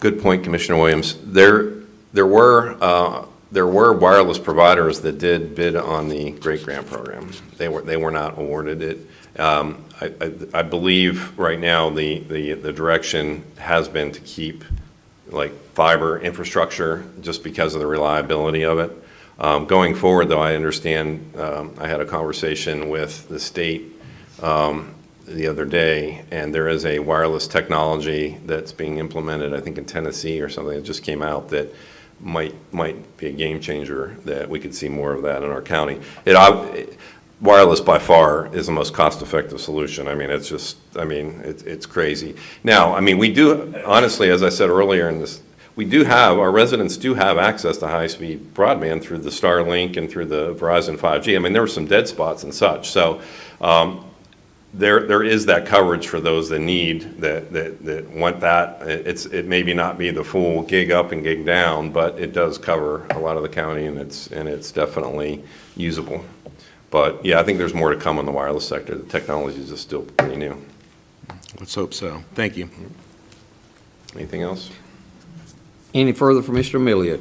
Good point, Commissioner Williams. There were wireless providers that did bid on the Great Grant program. They were not awarded it. I believe right now the direction has been to keep like fiber infrastructure just because of the reliability of it. Going forward, though, I understand, I had a conversation with the state the other day, and there is a wireless technology that's being implemented, I think in Tennessee or something, that just came out that might be a game changer, that we could see more of that in our county. Wireless by far is the most cost-effective solution. I mean, it's just, I mean, it's crazy. Now, I mean, we do, honestly, as I said earlier in this, we do have, our residents do have access to high-speed broadband through the Starlink and through the Verizon 5G. I mean, there were some dead spots and such. So there is that coverage for those that need, that want that. It maybe not be the full gig up and gig down, but it does cover a lot of the county, and it's definitely usable. But yeah, I think there's more to come in the wireless sector. The technology is just still pretty new. Let's hope so. Thank you. Anything else? Any further for Mr. Amelia?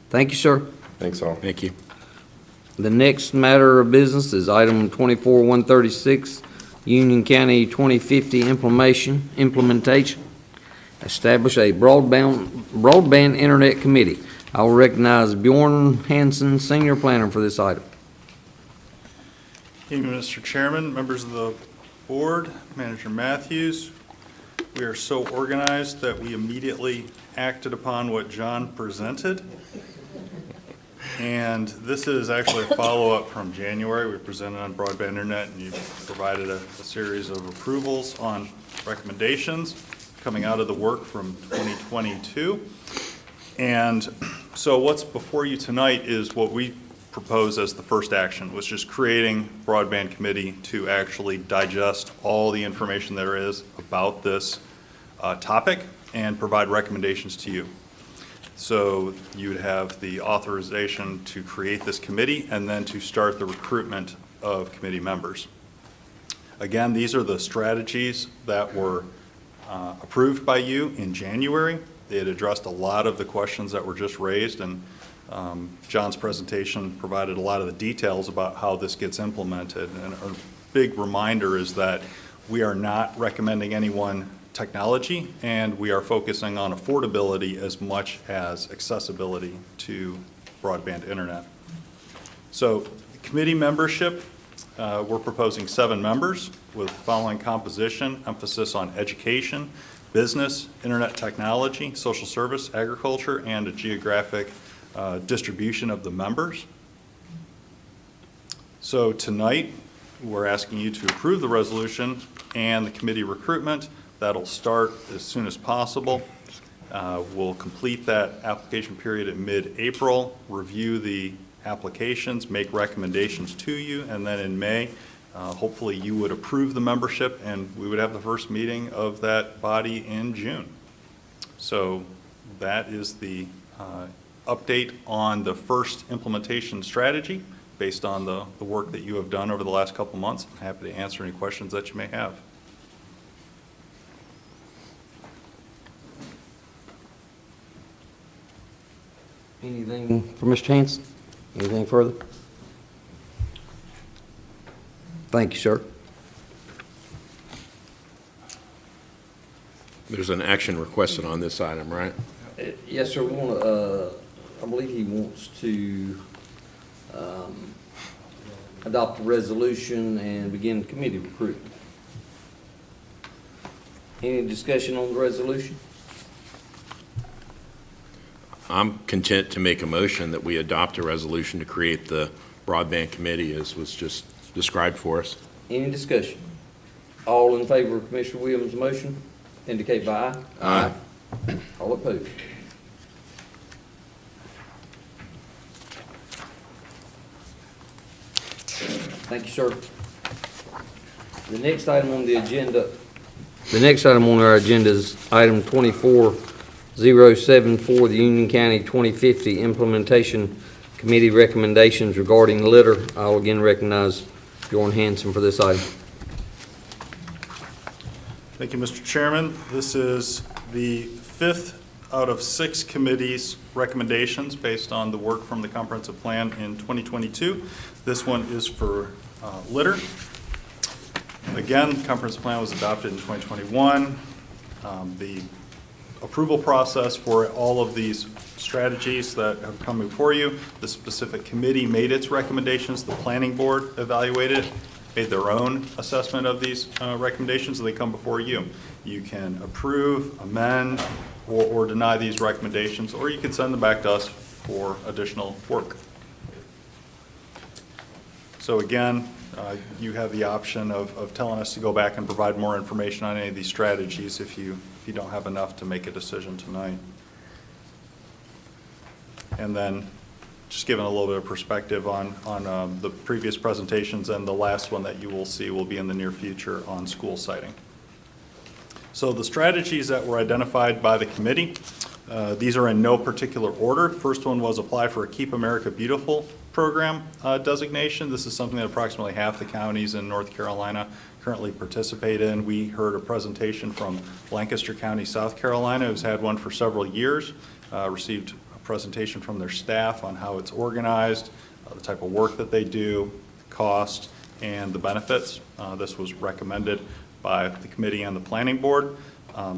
Thank you, sir. Thanks all. Thank you. The next matter of business is item 24-136, Union County 2050 implementation. Establish a broadband internet committee. I will recognize Bjorn Hansen, senior planner, for this item. Thank you, Mr. Chairman, members of the board, Manager Matthews. We are so organized that we immediately acted upon what John presented. And this is actually a follow-up from January. We presented on broadband internet, and you provided a series of approvals on recommendations coming out of the work from 2022. And so what's before you tonight is what we propose as the first action, was just creating broadband committee to actually digest all the information there is about this topic and provide recommendations to you. So you would have the authorization to create this committee and then to start the recruitment of committee members. Again, these are the strategies that were approved by you in January. They had addressed a lot of the questions that were just raised, and John's presentation provided a lot of the details about how this gets implemented. And a big reminder is that we are not recommending any one technology, and we are focusing on affordability as much as accessibility to broadband internet. So committee membership, we're proposing 7 members with the following composition: emphasis on education, business, internet technology, social service, agriculture, and a geographic distribution of the members. So tonight, we're asking you to approve the resolution and the committee recruitment. That'll start as soon as possible. We'll complete that application period in mid-April, review the applications, make recommendations to you, and then in May, hopefully you would approve the membership, and we would have the first meeting of that body in June. So that is the update on the first implementation strategy based on the work that you have done over the last couple months. I'm happy to answer any questions that you may have. Anything for Mr. Hanson? Anything further? Thank you, sir. There's an action requested on this item, right? Yes, sir. We want to, I believe he wants to adopt a resolution and begin committee recruitment. Any discussion on the resolution? I'm content to make a motion that we adopt a resolution to create the broadband committee as was just described for us. Any discussion? All in favor of Commissioner Williams' motion indicate by aye. Aye. All opposed? Thank you, sir. The next item on the agenda, our agenda is item 24074, the Union County 2050 Implementation Committee recommendations regarding litter. I'll again recognize Bjorn Hanson for this item. Thank you, Mr. Chairman. This is the 5th out of 6 committees' recommendations based on the work from the comprehensive plan in 2022. This one is for litter. Again, the comprehensive plan was adopted in 2021. The approval process for all of these strategies that have come before you, the specific committee made its recommendations, the planning board evaluated, made their own assessment of these recommendations, and they come before you. You can approve, amend, or deny these recommendations, or you can send them back to us for additional work. So again, you have the option of telling us to go back and provide more information on any of these strategies if you don't have enough to make a decision tonight. And then just giving a little bit of perspective on the previous presentations, and the last one that you will see will be in the near future on school siting. So the strategies that were identified by the committee, these are in no particular order. First one was apply for a Keep America Beautiful program designation. This is something that approximately half the counties in North Carolina currently participate in. We heard a presentation from Lancaster County, South Carolina, who's had one for several years, received a presentation from their staff on how it's organized, the type of work that they do, the cost, and the benefits. This was recommended by the committee and the planning board.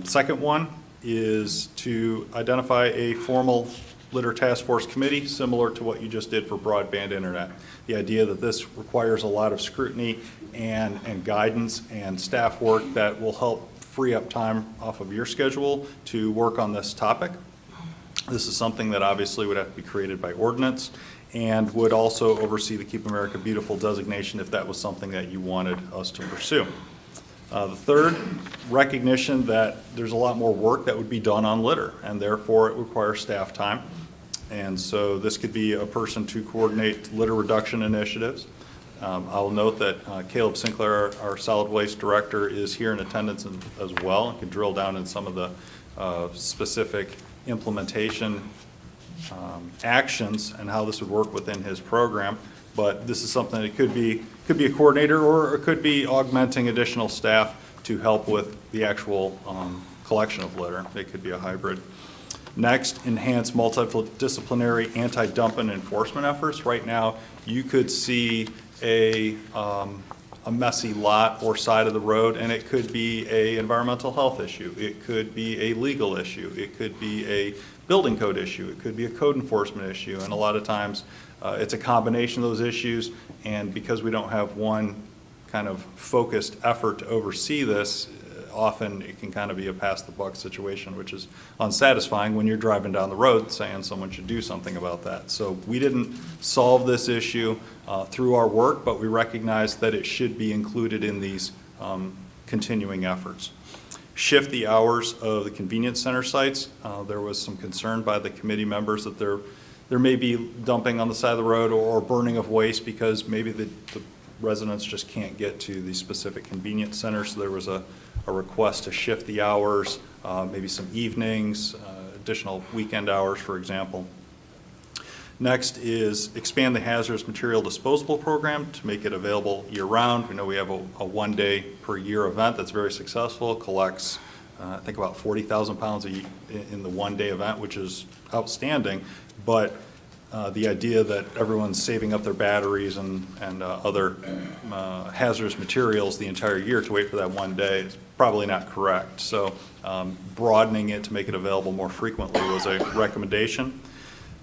Second one is to identify a formal litter task force committee similar to what you just did for broadband internet. The idea that this requires a lot of scrutiny and guidance and staff work that will help free up time off of your schedule to work on this topic. This is something that obviously would have to be created by ordinance and would also oversee the Keep America Beautiful designation if that was something that you wanted us to pursue. The third, recognition that there's a lot more work that would be done on litter, and therefore it requires staff time. And so this could be a person to coordinate litter reduction initiatives. I'll note that Caleb Sinclair, our solid waste director, is here in attendance as well and can drill down in some of the specific implementation actions and how this would work within his program. But this is something that could be a coordinator, or it could be augmenting additional staff to help with the actual collection of litter. It could be a hybrid. Next, enhance multidisciplinary anti-dumping enforcement efforts. Right now, you could see a messy lot or side of the road, and it could be a environmental health issue. It could be a legal issue. It could be a building code issue. It could be a code enforcement issue. And a lot of times, it's a combination of those issues, and because we don't have one kind of focused effort to oversee this, often it can kind of be a pass the buck situation, which is unsatisfying when you're driving down the road saying someone should do something about that. So we didn't solve this issue through our work, but we recognize that it should be included in these continuing efforts. Shift the hours of the convenience center sites. There was some concern by the committee members that there may be dumping on the side of the road or burning of waste because maybe the residents just can't get to the specific convenience center. So there was a request to shift the hours, maybe some evenings, additional weekend hours, for example. Next is expand the hazardous material disposal program to make it available year-round. We know we have a one-day per year event that's very successful, collects I think about 40,000 pounds in the one-day event, which is outstanding. But the idea that everyone's saving up their batteries and other hazardous materials the entire year to wait for that one day is probably not correct. So broadening it to make it available more frequently was a recommendation.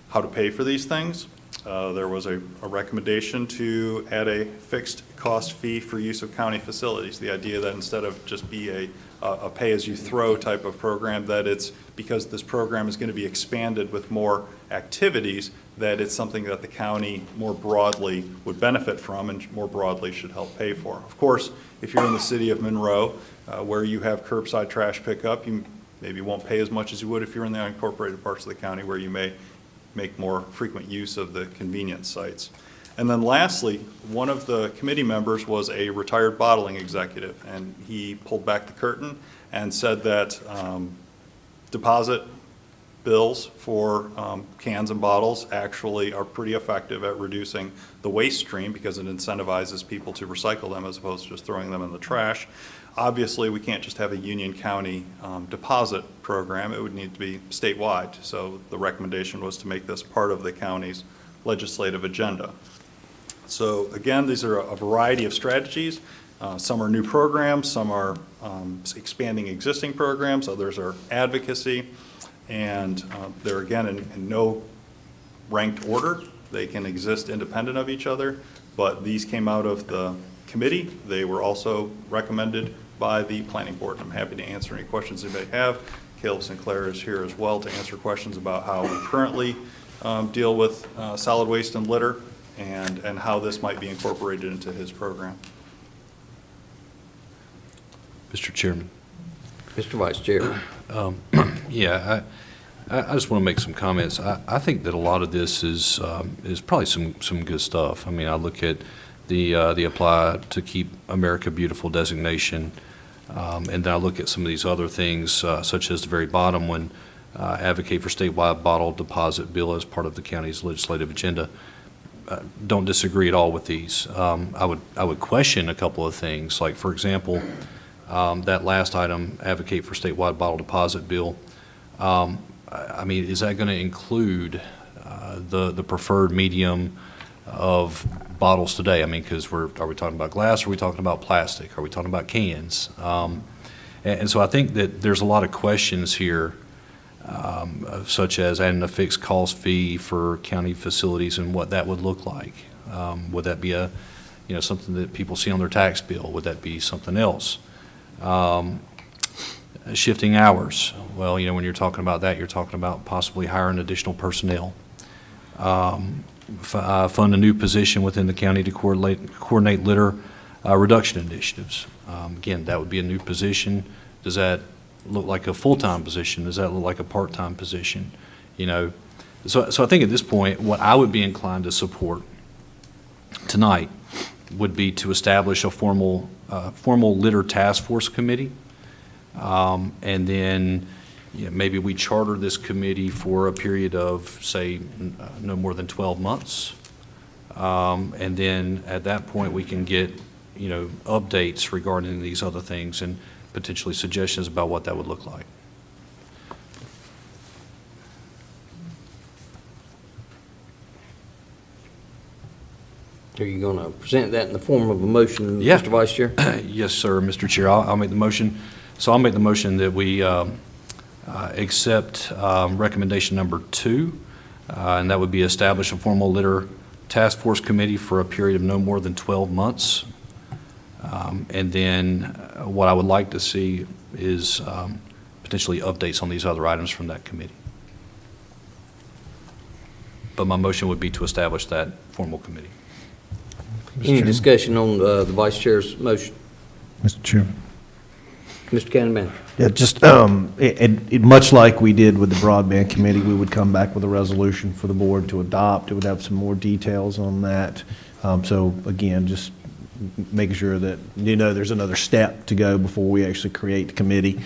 How to pay for these things. There was a recommendation to add a fixed cost fee for use of county facilities. The idea that instead of just be a pay-as-you-throw type of program, that it's because this program is going to be expanded with more activities, that it's something that the county more broadly would benefit from and more broadly should help pay for. Of course, if you're in the city of Monroe, where you have curbside trash pickup, you maybe won't pay as much as you would if you're in the unincorporated parts of the county where you may make more frequent use of the convenience sites. And then lastly, one of the committee members was a retired bottling executive, and he pulled back the curtain and said that deposit bills for cans and bottles actually are pretty effective at reducing the waste stream because it incentivizes people to recycle them as opposed to just throwing them in the trash. Obviously, we can't just have a Union County deposit program. It would need to be statewide. So the recommendation was to make this part of the county's legislative agenda. So again, these are a variety of strategies. Some are new programs, some are expanding existing programs, others are advocacy, and they're again in no ranked order. They can exist independent of each other, but these came out of the committee. They were also recommended by the planning board. I'm happy to answer any questions you may have. Caleb Sinclair is here as well to answer questions about how we currently deal with solid waste and litter and how this might be incorporated into his program. Mr. Chairman. Mr. Vice Chair. Yeah, I just want to make some comments. I think that a lot of this is probably some good stuff. I mean, I look at the Apply to Keep America Beautiful designation, and then I look at some of these other things, such as the very bottom one, advocate for statewide bottle deposit bill as part of the county's legislative agenda. Don't disagree at all with these. I would question a couple of things, like, for example, that last item, advocate for statewide bottle deposit bill. I mean, is that going to include the preferred medium of bottles today? I mean, because are we talking about glass? Or are we talking about plastic? Are we talking about cans? And so I think that there's a lot of questions here, such as adding a fixed cost fee for county facilities and what that would look like. Would that be something that people see on their tax bill? Would that be something else? Shifting hours. Well, when you're talking about that, you're talking about possibly hiring additional personnel. Fund a new position within the county to coordinate litter reduction initiatives. Again, that would be a new position. Does that look like a full-time position? Does that look like a part-time position? So I think at this point, what I would be inclined to support tonight would be to establish a formal litter task force committee, and then maybe we charter this committee for a period of, say, no more than 12 months. And then at that point, we can get, updates regarding these other things and potentially suggestions about what that would look like. Are you going to present that in the form of a motion, Yeah. Mr. Vice Chair? Yes, sir, Mr. Chair. I'll make the motion. So I'll make the motion that we accept recommendation number 2, and that would be establish a formal litter task force committee for a period of no more than 12 months. And then what I would like to see is potentially updates on these other items from that committee. But my motion would be to establish that formal committee. Any discussion on the Vice Chair's motion? Mr. Chairman. Mr. County Manager. Yeah, just, much like we did with the Broadband Committee, we would come back with a resolution for the board to adopt. It would have some more details on that. So again, just making sure that, there's another step to go before we actually create the committee.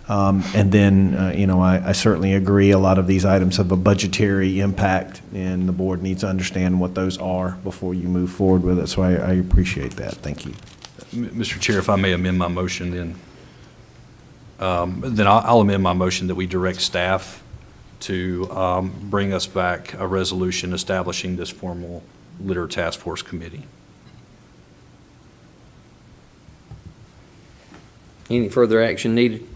And then, I certainly agree, a lot of these items have a budgetary impact, and the board needs to understand what those are before you move forward with it. So I appreciate that. Thank you. Mr. Chair, if I may amend my motion, then I'll amend my motion that we direct staff to bring us back a resolution establishing this formal litter task force committee. Any further action needed?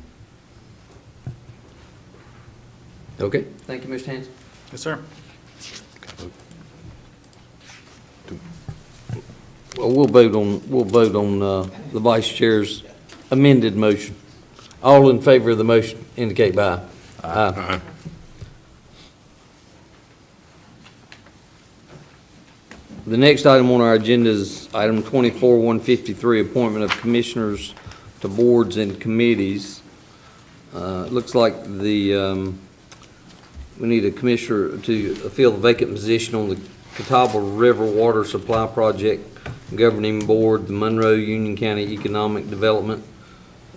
Okay, thank you, Mr. Hanson. Yes, sir. Well, we'll vote on the Vice Chair's amended motion. All in favor of the motion indicate by aye. Aye. The next item on our agenda is item 24-153, appointment of commissioners to boards and committees. It looks like we need a commissioner to fill the vacant position on the Catawba River Water Supply Project Governing Board, the Monroe Union County Economic Development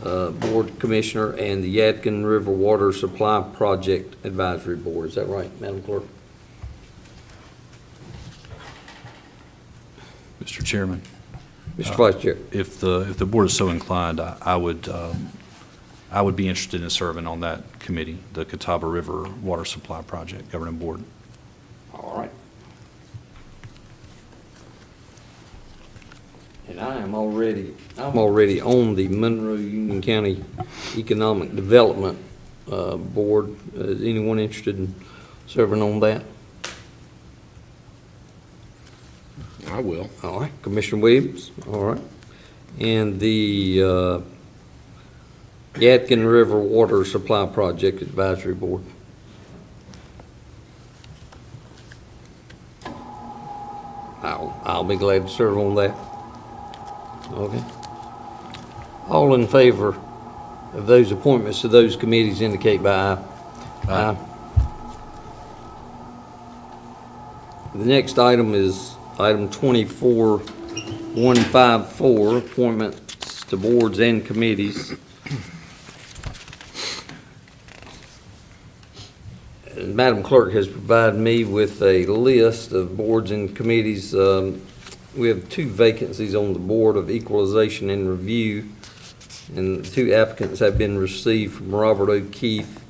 Board Commissioner, and the Yadkin River Water Supply Project Advisory Board. Is that right, Madam Clerk? Mr. Chairman. Mr. Vice Chair. If the board is so inclined, I would be interested in serving on that committee, the Catawba River Water Supply Project Governing Board. All right. And I'm already on the Monroe Union County Economic Development Board. Is anyone interested in serving on that? I will. All right, Commissioner Williams, all right. And the Yadkin River Water Supply Project Advisory Board. I'll be glad to serve on that. Okay. All in favor of those appointments to those committees indicate by aye. Aye. The next item is item 24-154, appointments to boards and committees. And Madam Clerk has provided me with a list of boards and committees. We have 2 vacancies on the Board of Equalization and Review, and 2 applicants have been received from Robert O'Keefe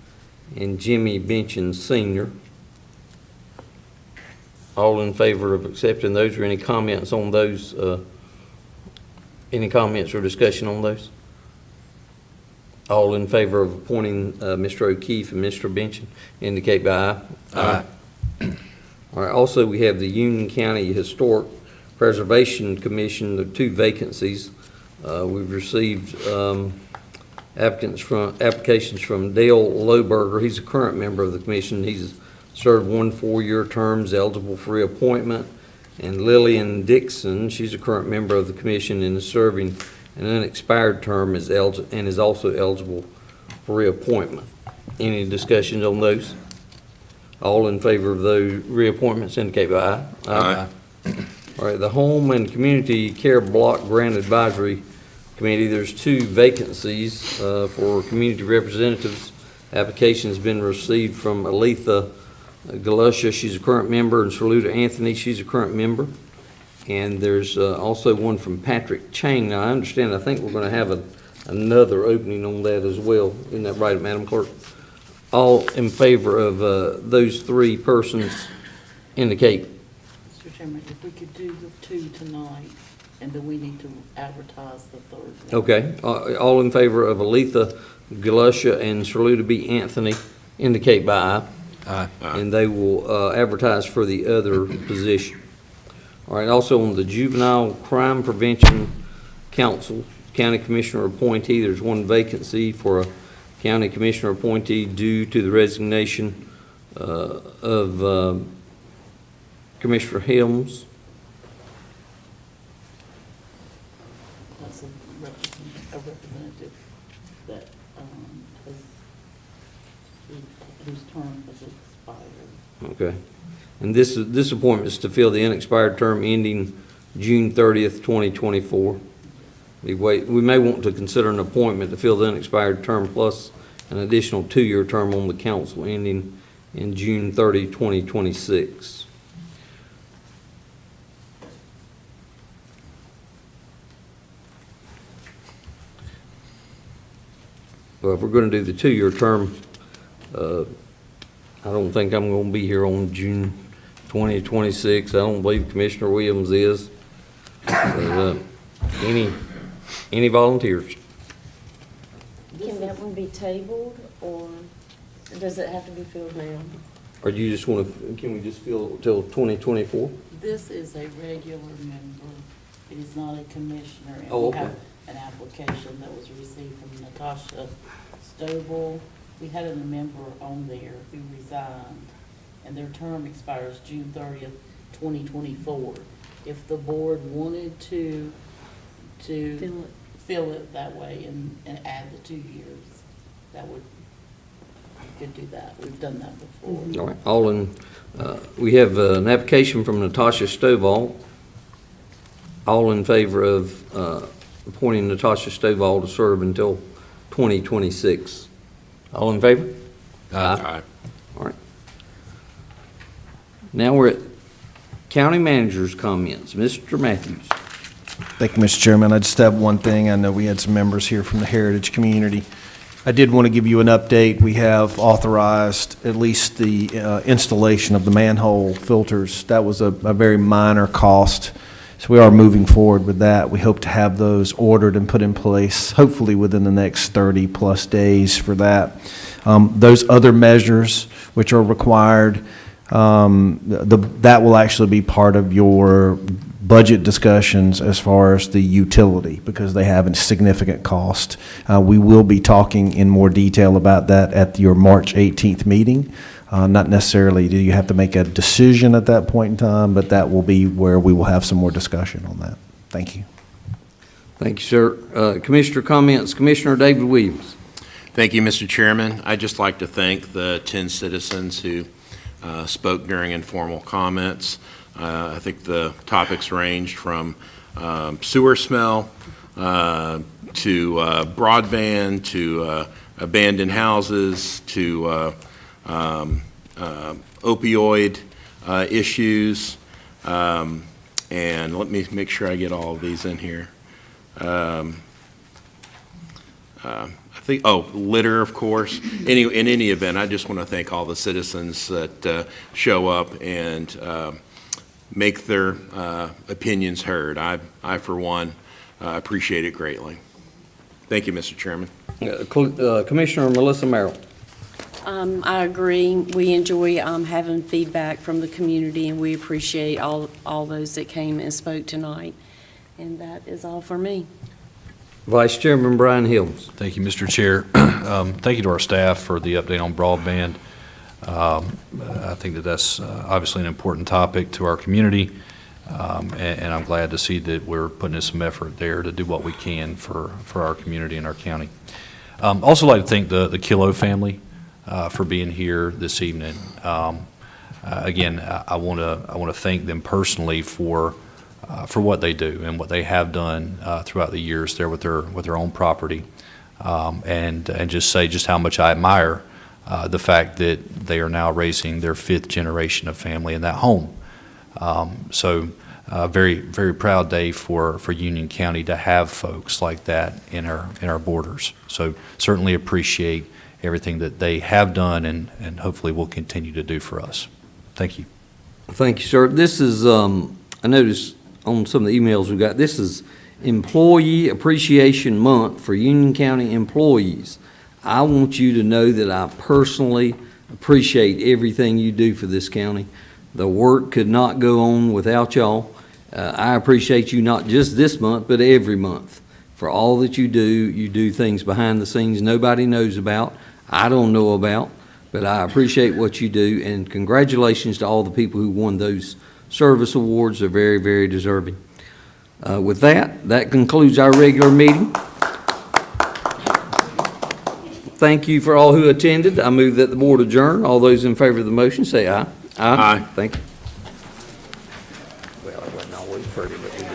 and Jimmy Benchin Sr. All in favor of accepting those, or any comments on those? Any comments or discussion on those? All in favor of appointing Mr. O'Keefe and Mr. Benchin indicate by aye. Aye. All right, also we have the Union County Historic Preservation Commission, the 2 vacancies. We've received applications from Dale Lohberger. He's a current member of the commission. He's served 1 4-year term, is eligible for reappointment. And Lillian Dixon, she's a current member of the commission and is serving an unexpired term and is also eligible for reappointment. Any discussions on those? All in favor of those reappointments indicate by aye. Aye. All right, the Home and Community Care Block Grant Advisory Committee, there's 2 vacancies for community representatives. Application has been received from Aletha Galusha, she's a current member, and Saluda Anthony, she's a current member. And there's also one from Patrick Chang. Now, I understand, I think we're going to have another opening on that as well. Isn't that right, Madam Clerk? All in favor of those three persons indicate. Mr. Chairman, if we could do the two tonight, and then we need to advertise the third one. Okay. All in favor of Aletha Galusha and Saluda B. Anthony indicate by aye. Aye. And they will advertise for the other position. All right, also on the Juvenile Crime Prevention Council, County Commissioner appointee, there's one vacancy for a County Commissioner appointee due to the resignation of Commissioner Helms. That's a representative that whose term has expired. Okay. And this appointment is to fill the unexpired term ending June 30th, 2024. We may want to consider an appointment to fill the unexpired term plus an additional 2-year term on the council ending in June 30, 2026. Well, if we're going to do the 2-year term, I don't think I'm going to be here on June 2026. I don't believe Commissioner Williams is. But, any volunteers? Can that one be tabled, or does it have to be filled now? Or do you just want to, can we just fill till 2024? This is a regular member. It is not a commissioner. And Oh, we have okay. an application that was received from Natasha Stovall. We had a member on there who resigned, and their term expires June 30th, 2024. If the board wanted to fill it that way and add the 2 years, that would, we could do that. We've done that before. All right, we have an application from Natasha Stovall. All in favor of appointing Natasha Stovall to serve until 2026. All in favor? Aye. All right. Now we're at county manager's comments. Mr. Matthews. Thank you, Mr. Chairman. I just have one thing. I know we had some members here from the Heritage community. I did want to give you an update. We have authorized at least the installation of the manhole filters. That was a very minor cost. So we are moving forward with that. We hope to have those ordered and put in place, hopefully within the next 30-plus days for that. Those other measures which are required, that will actually be part of your budget discussions as far as the utility, because they have a significant cost. We will be talking in more detail about that at your March 18th meeting. Not necessarily do you have to make a decision at that point in time, but that will be where we will have some more discussion on that. Thank you. Thank you, sir. Commissioner comments. Commissioner David Williams. Thank you, Mr. Chairman. I'd just like to thank the 10 citizens who spoke during informal comments. I think the topics ranged from sewer smell to broadband to abandoned houses to opioid issues. And let me make sure I get all of these in here. I think, litter, of course. In any event, I just want to thank all the citizens that show up and make their opinions heard. I for one, appreciate it greatly. Thank you, Mr. Chairman. Commissioner Melissa Merrill. I agree. We enjoy having feedback from the community, and we appreciate all those that came and spoke tonight. And that is all for me. Vice Chairman Brian Hills. Thank you, Mr. Chair. Thank you to our staff for the update on broadband. I think that's obviously an important topic to our community, and I'm glad to see that we're putting in some effort there to do what we can for our community and our county. Also like to thank the Kilo family for being here this evening. Again, I want to thank them personally for what they do and what they have done throughout the years there with their own property, and just say just how much I admire the fact that they are now raising their 5th generation of family in that home. So very, very proud day for Union County to have folks like that in our borders. So certainly appreciate everything that they have done and hopefully will continue to do for us. Thank you. Thank you, sir. This is, I noticed on some of the emails we got, this is Employee Appreciation Month for Union County employees. I want you to know that I personally appreciate everything you do for this county. The work could not go on without y'all. I appreciate you not just this month, but every month for all that you do. You do things behind the scenes nobody knows about, I don't know about, but I appreciate what you do, and congratulations to all the people who won those service awards. They're very, very deserving. With that concludes our regular meeting. Thank you for all who attended. I move that the board adjourn. All those in favor of the motion say aye. Aye. Thank you. Well, I wasn't always pretty, but we did.